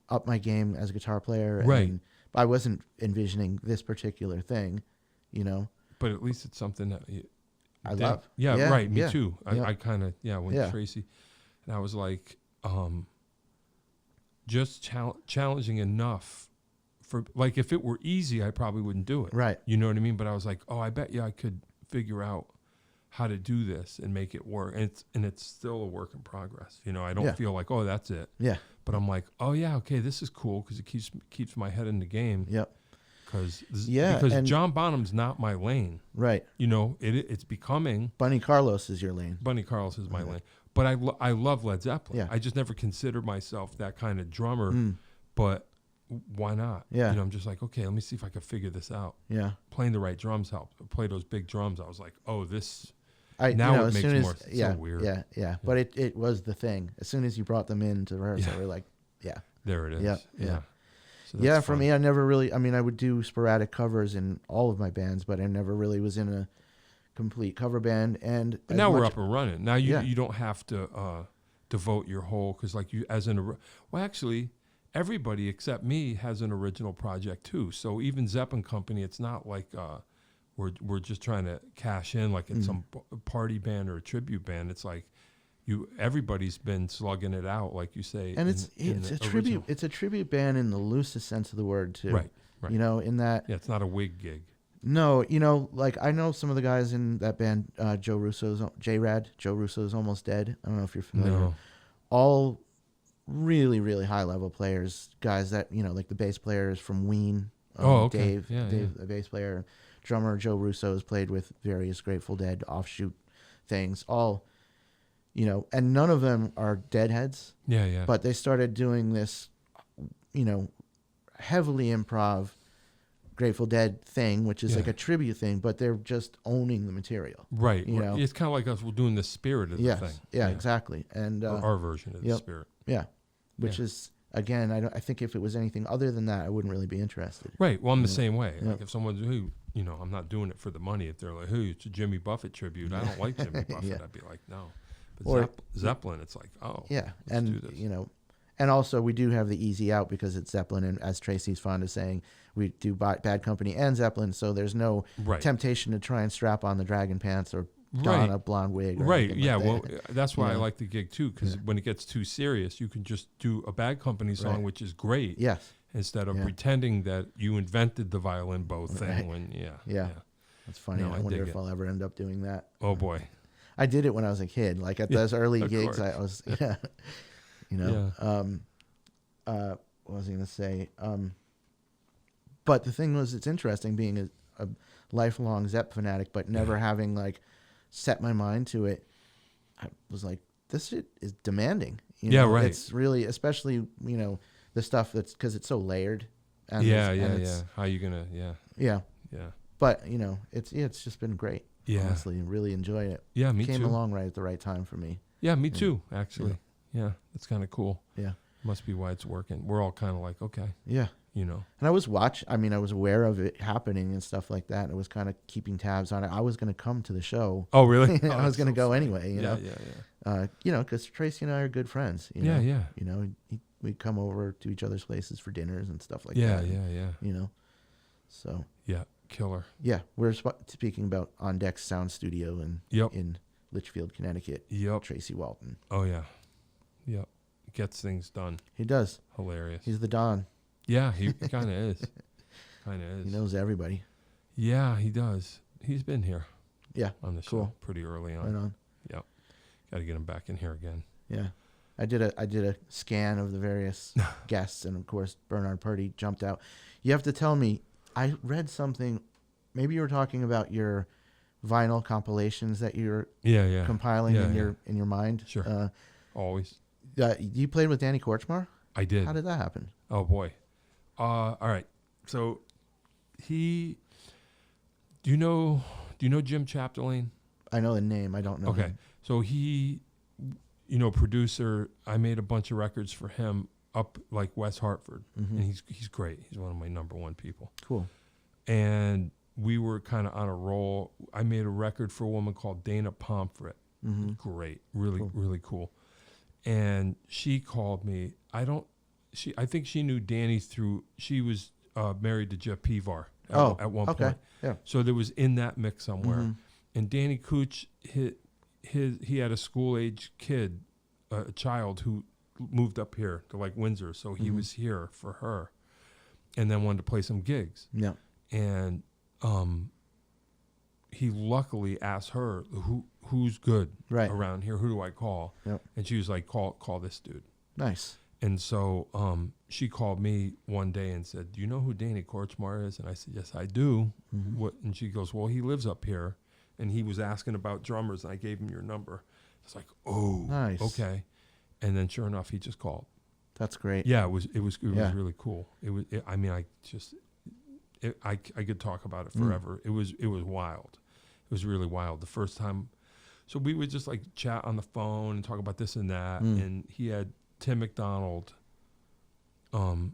up my game as a guitar player. Right. And I wasn't envisioning this particular thing, But at least it's something that I love. Yeah, Yeah, right. Me yeah, too. yeah. I kind of, when Yeah. Tracy, and I was like, just challenging enough for, like, if it were easy, I probably wouldn't do it. Right. You know what I mean? But I was like, oh, I bet you I could figure out how to do this and make it work. And it's still a work in progress. I don't Yeah. feel like, oh, that's it. Yeah. But I'm like, oh yeah, okay, this is cool because it keeps my head in the game. Yep. Because and John Bonham's not my lane. Right. It's becoming. Bunny Carlos is your lane. Bunny Carlos is my lane. But I love Led Zeppelin. Yeah. I just never considered myself that kind of drummer. But why not? Yeah. I'm just like, okay, let me see if I can figure this out. Yeah. Playing the right drums helped. Play those big drums. I was like, oh, this. It makes more so weird. Yeah. But it was the thing. As soon as you brought them in to rehearsal, we were like, yeah. There it is. Yeah. Yeah. So Yeah, for fun. me, I never really, I would do sporadic covers in all of my bands, but I never really was in a complete cover band. And But now we're up and running. Now Yeah. you don't have to devote your whole, because like you, well, actually, everybody except me has an original project too. So even Zeppelin Company, it's not like we're just trying to cash in like it's some party band or a tribute band. It's like everybody's been slugging it out, like you say. And it's a tribute. It's a tribute band in the loosest sense of the word too. Right. In that. Yeah, it's not a wig gig. No, like I know some of the guys in that band. Joe Russo's almost dead. I don't know if you're familiar. No. All really, really high level players, guys that like the bass players from Ween. Okay. Dave, the bass player, drummer Joe Russo has played with various Grateful Dead offshoot things. All, and none of them are deadheads. Yeah. But they started doing this, heavily improv Grateful Dead thing, which is like a tribute thing, but they're just owning the material. Right. It's kind of like us. We're doing the spirit of the thing. Yeah, exactly. And our version of the spirit. Yeah. Which is, again, I think if it was anything other than that, I wouldn't really be interested. Right. Well, I'm the same way. Like if someone's I'm not doing it for the money. If they're like, hey, it's a Jimmy Buffett tribute. I don't like Jimmy Buffett. I'd be like, no. But Zeppelin, it's like, oh, yeah. Let's do this. And also we do have the easy out because it's Zeppelin, and as Tracy's fond of saying, we do Bad Company and Zeppelin, so there's no temptation to try and strap on the dragon pants or don a blonde wig. Right. Yeah. Like well, that's why I like the gig too, because when it gets too serious, you can just do a Bad Company song, which is great. Yes. Instead of pretending that you invented the violin bow thing. When That's funny. No, I wonder if I'll ever end up doing that. Oh boy. I did it when I was a kid. Like at those early gigs, I was what was I going to say? But the thing was, it's interesting being a lifelong Zepp fanatic, but never having like set my mind to it. I was like, this shit is demanding. Right. It's really, especially, the stuff that's, because it's so layered. And How you gonna? Yeah. But it's just been great. Yeah. Honestly, really enjoyed it. Yeah, me Came too. along right at the right time for me. Yeah, me too. Actually, yeah, it's kind of cool. Yeah. Must be why it's working. We're all kind of like, okay. Yeah. And I was I was aware of it happening and stuff like that. I was kind of keeping tabs on it. I was going to come to the show. Oh, really? I was going to go anyway, Yeah. Because Tracy and I are good friends. Yeah. We'd come over to each other's places for dinners and stuff like that. Yeah. So. Yeah. Killer. Yeah. We're speaking about On Deck's Sound Studio in Litchfield, Connecticut. Yep. Tracy Walton. Oh, yeah. Yep. Gets things done. He does. Hilarious. He's the Don. Yeah, he kind of is. He knows everybody. Yeah, he does. He's been here. Yeah. On the show pretty early on. Right on. Yep. Got to get him back in here again. Yeah. I did a scan of the various guests, and of course Bernard Purdy jumped out. You have to tell me, I read something, maybe you were talking about your vinyl compilations that you're compiling in your mind. Sure. Always. You played with Danny Korchmar? I did. How did that happen? Oh boy. All right. So do you know Jim Chapdelaine? I know the name. I don't know. Okay. him. So he, producer, I made a bunch of records for him up like West Hartford. Mm-hmm. And he's great. He's one of my number one people. Cool. And we were kind of on a roll. I made a record for a woman called Dana Pomfret. Mm-hmm. Great. Really, really cool. And she called me. I think she knew Danny through. She was married to Jeff Pivar at one okay. point. Yeah. So there was in that mix somewhere. Mm-hmm. And Danny Cooch, he had a school age kid, a child who moved up here to like Windsor. So he was here for her, and then wanted to play some gigs. Yeah. And he luckily asked her who's good around here. Who do I call? Yep. And she was like, call this dude. Nice. And so she called me one day and said, "Do you know who Danny Korchmar is?" And I said, "Yes, I do." Mm-hmm. What? And she goes, "Well, he lives up here, and he was asking about drummers, and I gave him your number." It's like, oh, Nice. okay. And then sure enough, he just called. That's great. Yeah, it was really cool. I could talk about it forever. It was wild. It was really wild. The first time, so we would just like chat on the phone and talk about this and that. And he had Tim McDonald. Do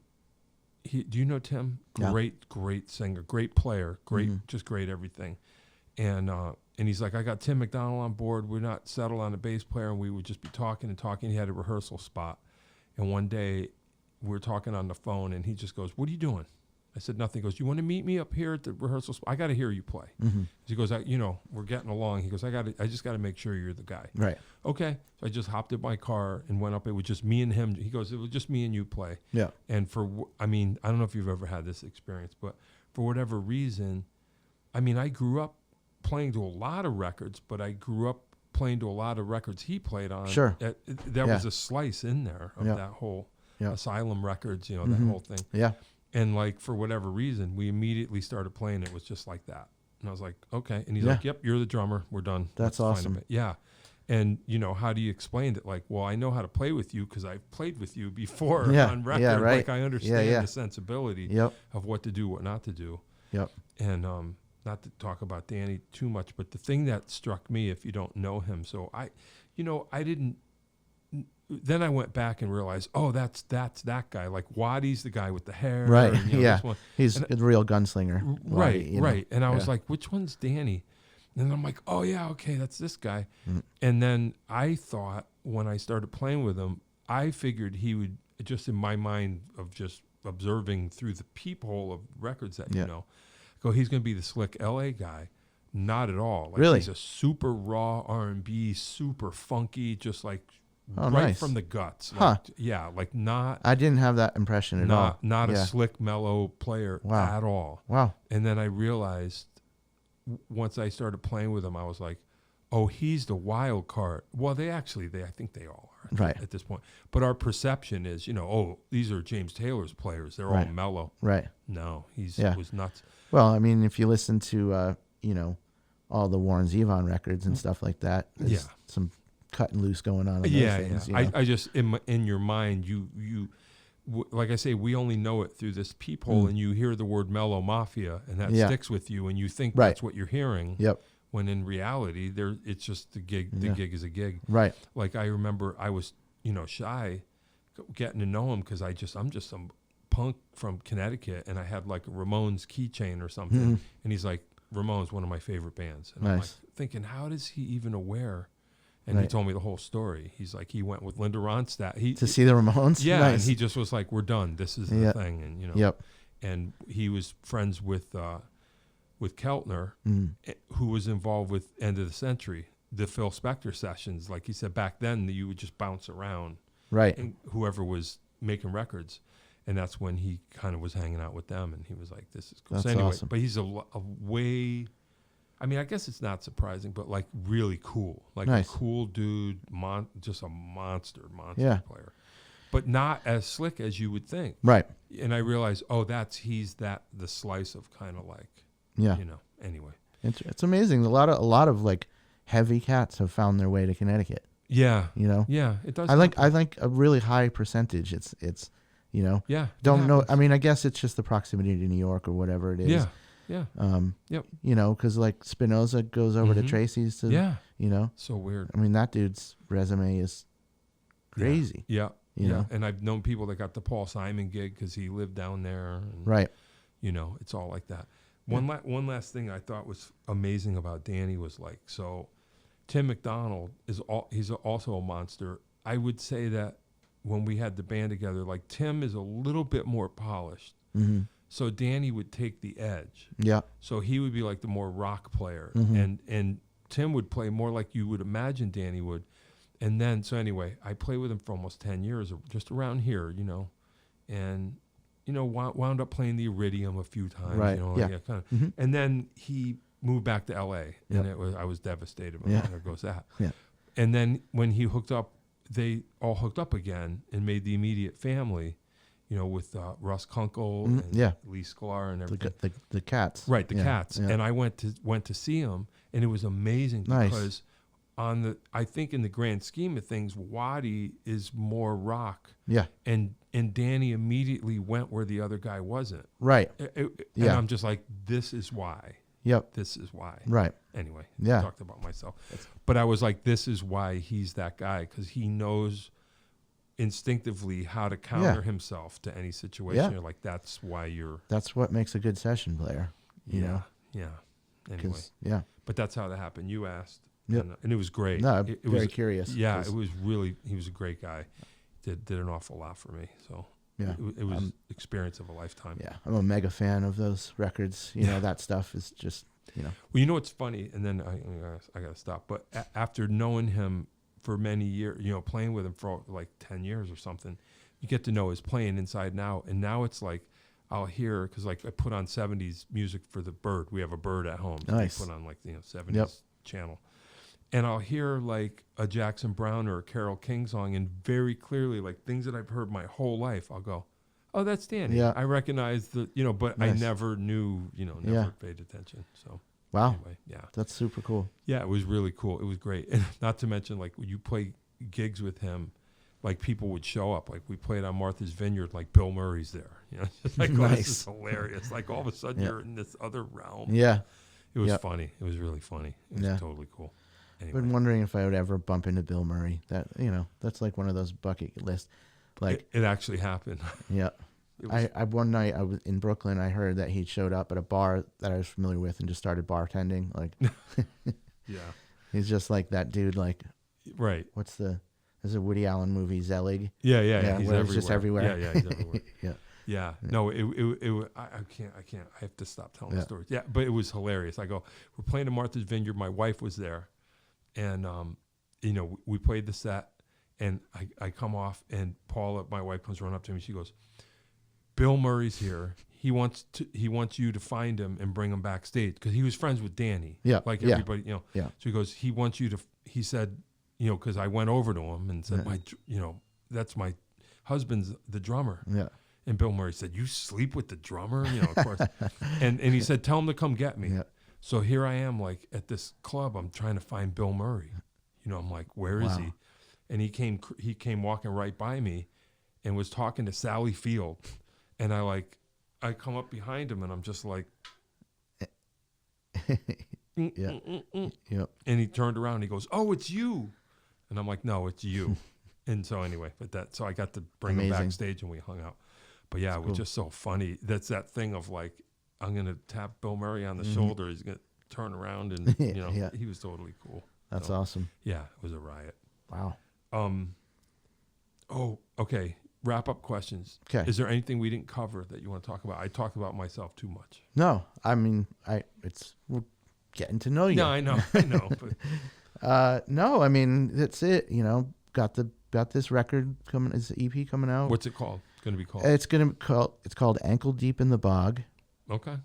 you know Tim? Great singer, great player, just great everything. And he's like, I got Tim McDonald on board. We're not settled on a bass player, and we would just be talking and talking. He had a rehearsal spot, and one day we were talking on the phone, and he just goes, "What are you doing?" I said, "Nothing." He goes, "You want to meet me up here at the rehearsal spot? I got to hear you play." He goes, we're getting along. He goes, I just got to make sure you're the guy. Right. Okay. So I just hopped in my car and went up. It was just me and him. He goes, "It was just me and you play." Yeah. And I don't know if you've ever had this experience, but for whatever reason, I grew up playing to a lot of records, but I grew up playing to a lot of records he played on. Sure. There was a slice in there of that whole Asylum Records, that whole thing. Yeah. And like, for whatever reason, we immediately started playing. It was just like that. And I was like, okay. And he's like, "Yep, you're the drummer. We're done." That's awesome. Yeah. And, how do you explain it? Like, well, I know how to play with you because I've played with you before on record. Yeah, right. Like, I understand the sensibility of what to do, what not to do. Yep. And not to talk about Danny too much, but the thing that struck me, if you don't know him, so I didn't. Then I went back and realized, oh, that's that guy. Like, Waddy's the guy with the hair. Right. And, Yeah. He's a real gunslinger. Right. Waddy, right. And I was like, which one's Danny? And I'm like, oh yeah, okay, that's this guy. And then I thought, when I started playing with him, I figured he would, just in my mind of just observing through the peephole of records that he's going to be the slick LA guy. Not at all. Like, really? He's a super raw R&B, super funky, just like nice. From the guts. Huh. Like, yeah, like not. I didn't have that impression at all. Not a slick, mellow player at all. Wow. And then I realized, once I started playing with him, I was like, oh, he's the wild card. Well, I think they all are at this point. But our perception is, these are James Taylor's players. They're all mellow. Right. No, was nuts. Well, if you listen to, all the Warren Zevon records and stuff like that, there's some cut and loose going on. Things, I just, in your mind, like I say, we only know it through this peephole, and you hear the word mellow mafia, and that sticks with you, and you think that's what you're hearing. Yep. When in reality, it's just the gig. The gig is a gig. Right. Like, I remember I was, shy, getting to know him because I'm just some punk from Connecticut, and I had like a Ramones keychain or something, and he's like, "Ramones, one of my favorite bands." And I'm like thinking, how is he even aware? And he told me the whole story. He's like, he went with Linda Ronstadt to see the Ramones. Yeah, nice. And he just was like, "We're done. This is the thing." And and he was friends with Keltner, who was involved with End of the Century, the Phil Spector sessions. Like he said, back then you would just bounce around, right? And whoever was making records, and that's when he kind of was hanging out with them, and he was like, "This is cool." That's so anyway, awesome. But he's a way. I guess it's not surprising, but like really cool, like a cool dude, just a monster player, but not as slick as you would think. Right. And I realized, he's the slice of kind of like, anyway. It's amazing. A lot of like heavy cats have found their way to Connecticut. Yeah. Yeah, it does. I like a really high percentage. It's yeah. Don't know. I guess it's just the proximity to New York or whatever it is. Yeah. Yep. Because like Spinoza goes over to Tracy's to, So weird. That dude's resume is crazy. Yeah. And I've known people that got the Paul Simon gig because he lived down there. And, right. It's all like that. One last thing I thought was amazing about Danny was like, so Tim McDonald he's also a monster. I would say that when we had the band together, like Tim is a little bit more polished. Mm-hmm. So Danny would take the edge. Yeah. So he would be like the more rock player, Mm-hmm. and Tim would play more like you would imagine Danny would. And then, so anyway, I played with him for almost 10 years, just around here, and, wound up playing the Iridium a few times, Right. Yeah. kind of. Mm-hmm. And then he moved back to L.A., Yep. and I was devastated. Yeah. There goes that. Yeah. And then when he hooked up, they all hooked up again and made the immediate family, with Russ Kunkel and Yeah. Lee Sklar and everything. The Cats. Right, the Yeah. Cats. Yeah. And I went to see him, and it was amazing Nice. because I think in the grand scheme of things, Waddy is more rock, Yeah. and Danny immediately went where the other guy wasn't. Right. And Yeah. I'm just like, this is why. Yep. This is why. Right. Anyway, Yeah. I talked about myself. But I was like, this is why he's that guy, because he knows instinctively how to counter himself to any situation. Yeah. You're like, that's why you're... That's what makes a good session player. You know? Yeah. Anyway. Yeah. But that's how that happened. You asked. Yep. And it was great. No, I'm it very was, curious. Yeah, it was really, he was a great guy. Did an awful lot for me. So Yeah. it was experience of a lifetime. Yeah. I'm a mega fan of those records. You know, that stuff is just, Well, you know what's funny? And then I got to stop. But after knowing him for many years, playing with him for like 10 years or something, you get to know his playing inside now. And now it's like, I'll hear, because like I put on 70s music for the Bird. We have a Bird at home. Nice. We put on like, 70s channel. And I'll hear like a Jackson Browne or a Carole King song, and very clearly, like things that I've heard my whole life, I'll go, oh, that's Danny. Yeah. I recognize the, but Nice. I never knew, never paid attention. So wow. anyway, yeah. That's super cool. Yeah, it was really cool. It was great. And not to mention, like, when you play gigs with him, like, people would show up. Like, we played on Martha's Vineyard, like, Bill Murray's there. Just like, oh, this is hilarious. Like, all of a sudden, you're in this other realm. Yeah. It was funny. It was really funny. It was totally cool. Anyway. Been wondering if I would ever bump into Bill Murray. That, that's like one of those bucket list. Like, it actually happened. Yeah. I one night I was in Brooklyn. I heard that he showed up at a bar that I was familiar with and just started bartending. Like, yeah, he's just like that dude. Like, right. There's a Woody Allen movie, Zelig. Yeah. He's everywhere. Just everywhere. Yeah, he's everywhere. Yeah. Yeah. No, I can't. I have to stop telling the stories. Yeah, but it was hilarious. I go, we're playing at Martha's Vineyard. My wife was there, and we played the set, and I come off, and Paula, my wife, comes running up to me. She goes, Bill Murray's here. He wants you to find him and bring him backstage, because he was friends with Danny. Yeah. Like everybody, Yeah. So he goes, he wants you to. He said, because I went over to him and said, that's my husband's the drummer. Yeah. And Bill Murray said, you sleep with the drummer? Of course. and he said, tell him to come get me. Yeah. So here I am, like, at this club. I'm trying to find Bill Murray. I'm like, where is he? And he came walking right by me and was talking to Sally Field. And I come up behind him, and I'm just like, Yeah. Yep. And he turned around and he goes, oh, it's you. And I'm like, no, it's you. And so anyway, so I got to bring him backstage, and we hung out. But yeah, it was just so funny. That's that thing of like, I'm going to tap Bill Murray on the shoulder. He's going to turn around, and he was totally cool. That's awesome. Yeah, it was a riot. Wow. Oh, okay. Wrap up questions. Okay. Is there anything we didn't cover that you want to talk about? I talked about myself too much. No, I mean, we're getting to know you. No, I know. But no, I mean, that's it. Got this record coming. Is the EP coming out? What's it called? Going to be called? It's called Ankle Deep in the Bog. Okay.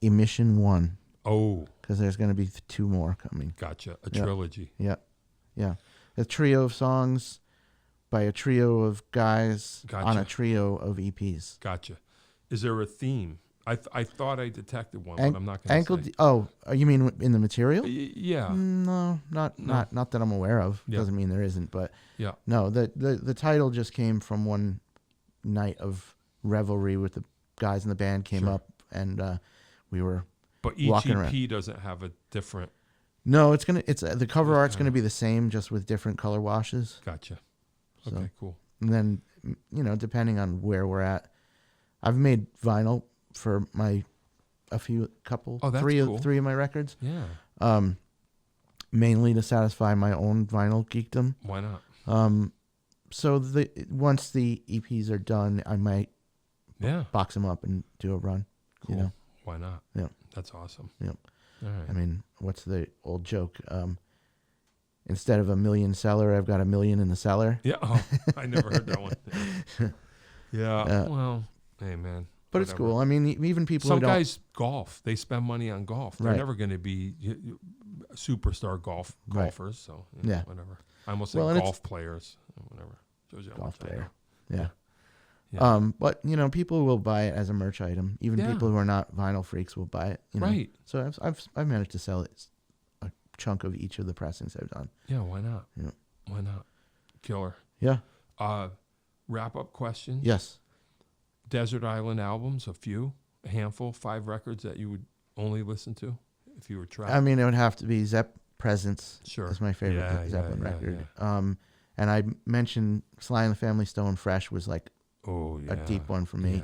Emission 1. Oh. Because there's going to be 2 more coming. Gotcha. A trilogy. Yeah. A trio of songs by a trio of guys on a trio of EPs. Gotcha. Is there a theme? I thought I detected one, but I'm not going to say. Oh, you mean in the material? Yeah. No, not that I'm aware of. Yeah. Doesn't mean there isn't, but yeah. No, the title just came from one night of revelry with the guys in the band came up, and we were But each walking EP around. doesn't have a different. No, it's the cover art's gonna be the same, just with different color washes. Gotcha. Okay, So, cool. And then depending on where we're at, I've made vinyl for three of my records. Yeah. Mainly to satisfy my own vinyl geekdom. Why not? So once the EPs are done, I might box them up and do a run. Cool. You know? Why not? Yeah. That's awesome. Yep. All right. I mean, what's the old joke? Instead of a million seller, I've got a million in the cellar. Yeah. Oh, I never heard that one. Yeah. Well, hey, man. But whatever. it's cool. I mean, even people Some who don't... guys golf. They spend money on golf. They're Right. never going to be superstar golfers. So, Yeah. whatever. I almost Well, said and golf players. Whatever. Shows you how golf much I know. player. Yeah. Yeah. But, you know, people will buy it as a merch item. Even people who are not vinyl freaks will buy it. You know? Right. So I've managed to sell a chunk of each of the pressings I've done. Yeah, why not? Yeah. Why not? Killer. Yeah. Wrap-up questions. Yes. Desert Island albums, a few, a handful, 5 records that you would only listen to if you were traveling. I mean, it would have to be Zepp Presence. Sure. Is my favorite Yeah, Zeppelin yeah, record. yeah. And I mentioned Sly and the Family Stone Fresh was like a deep one for me.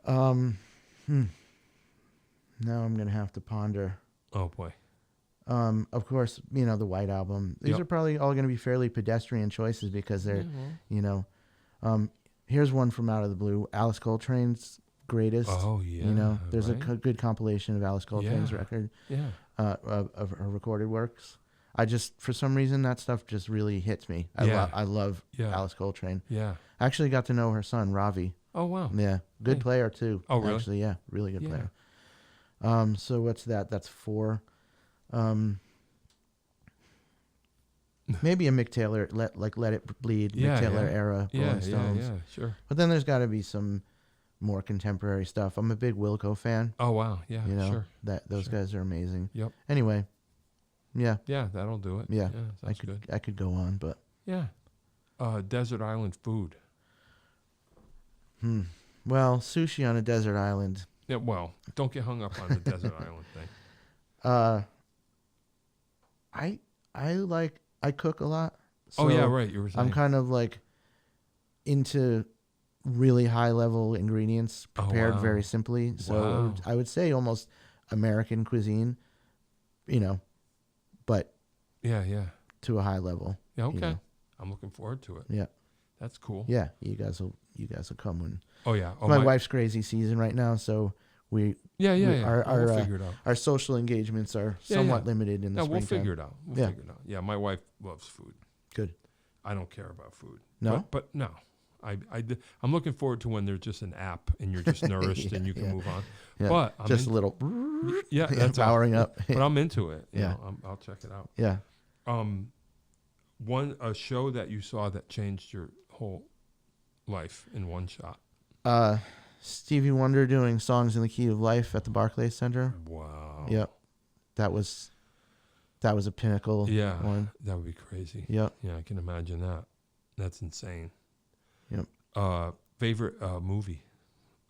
Yeah. Now I'm gonna have to ponder. Oh boy. Of course, you know, the White Album. These are probably all gonna be fairly pedestrian choices because they're, you know, here's one from out of the blue. Alice Coltrane's Greatest. Oh yeah. You know, there's right? a good compilation of Alice Coltrane's record. Yeah. Of her recorded works. I just, for some reason, that stuff just really hits me. I love Alice Coltrane. Yeah. I actually got to know her son, Ravi. Oh wow. Yeah, good Hey. player too. Oh really? Actually, yeah, really good Yeah. player. So what's that? That's 4. Maybe a Mick Taylor, Let It Bleed, Mick Taylor era Rolling Stones. Yeah, sure. But then there's got to be some more contemporary stuff. I'm a big Wilco fan. Oh wow. Yeah. You know, sure. those guys are amazing. Yep. Anyway, yeah. Yeah, that'll do it. Yeah, sounds good. I could go on, but Yeah. Desert Island food. well, sushi on a desert island. Yeah. Well, don't get hung up on the desert island thing. I cook a lot. So Oh yeah, right. You were saying. I'm kind of like into really high level ingredients prepared wow. very simply. So Wow. I would say almost American cuisine, you know, but Yeah. to a high level. Yeah. Okay. You know. I'm looking forward to it. Yeah. That's cool. Yeah. You guys will come when Oh yeah. Oh, my wife's crazy season right now. So Yeah. Our we'll figure it out. our social engagements are somewhat limited in the we'll springtime. figure it out. We'll figure it out. Yeah, my wife loves food. Good. I don't care about food. No? But no. I'm looking forward to when there's just an app and you're just nourished and you can move on. Yeah. But I'm just a little that's powering up. But I'm into it. You Yeah. know, I'll check it out. Yeah. A show that you saw that changed your whole life in one shot. Stevie Wonder doing Songs in the Key of Life at the Barclays Center. Wow. Yep. That was a pinnacle one. That would be crazy. Yep. Yeah, I can imagine that. That's insane. Yep. Favorite movie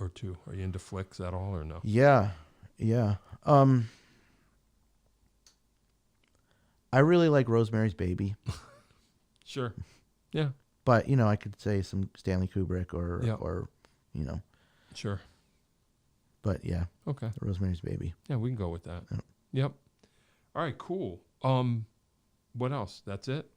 or two? Are you into flicks at all or no? Yeah. I really like Rosemary's Baby. Sure. Yeah. But, you know, I could say some Stanley Kubrick or you know. Sure. But yeah. Okay. Rosemary's Baby. Yeah, we can go with that. Yep. All right, cool. What else? That's it?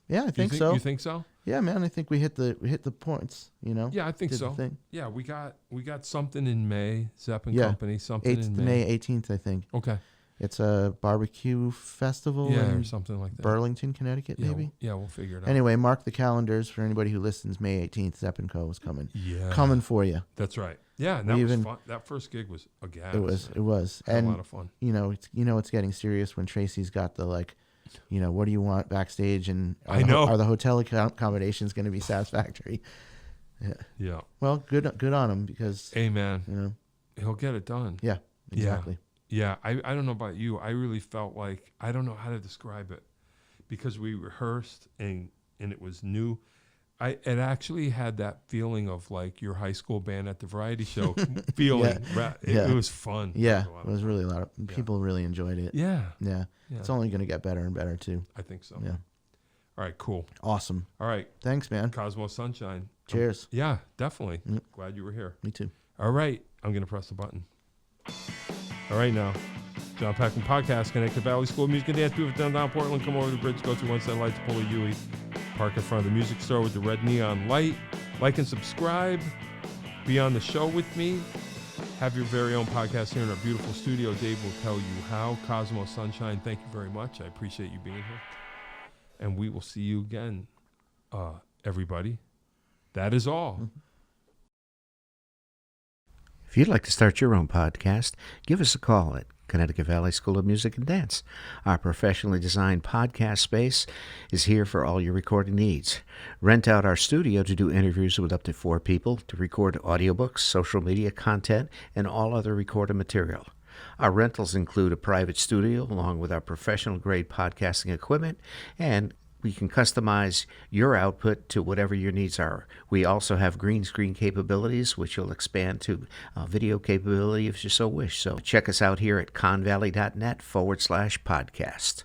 Yeah, I think so. You think so? Yeah, man, I think we hit the points, you know. Yeah, I think Did the so. thing. Yeah, we got something in May, Zepp and Company, something in May. May 18th, I think. Okay. It's a barbecue festival or in something like that. Burlington, Connecticut, maybe. Yeah, we'll figure it out. Anyway, mark the calendars for anybody who listens. May 18th, Zepp & Co. is coming. Yeah. Coming for you. That's right. Yeah, and that was fun. That first gig was a gas. It was. And a lot of fun. You know, it's getting serious when Tracy's got the what do you want backstage, and are the hotel accommodations going to be satisfactory? Yeah. Yeah. Well, good on him because. Hey man, you know, he'll get it done. Yeah. Exactly. Yeah. I don't know about you. I really felt like I don't know how to describe it because we rehearsed and it was new. It actually had that feeling of like your high school band at the variety show feeling. It was fun. Yeah, it was really a lot of people really enjoyed it. Yeah. It's only going to get better and better too. I think so. Yeah. All right, cool. Awesome. All right. Thanks, man. Cosmo Sunshine. Cheers. Yeah, definitely. Glad you were here. Me too. All right. I'm going to press the button. All right, now. John Peckman Podcast, Connecticut Valley School of Music and Dance. People from downtown Portland, come over to the bridge, go through one set lights, pull a Yui. Park in front of the music store with the red neon light. Like and subscribe. Be on the show with me. Have your very own podcast here in our beautiful studio. Dave will tell you how. Cosmo Sunshine, thank you very much. I appreciate you being here. And we will see you again, everybody. That is all. If you'd like to start your own podcast, give us a call at Connecticut Valley School of Music and Dance. Our professionally designed podcast space is here for all your recording needs. Rent out our studio to do interviews with up to 4 people, to record audiobooks, social media content, and all other recorded material. Our rentals include a private studio along with our professional-grade podcasting equipment, and we can customize your output to whatever your needs are. We also have green screen capabilities, which will expand to video capability if you so wish. So check us out here at convalley.net/podcast.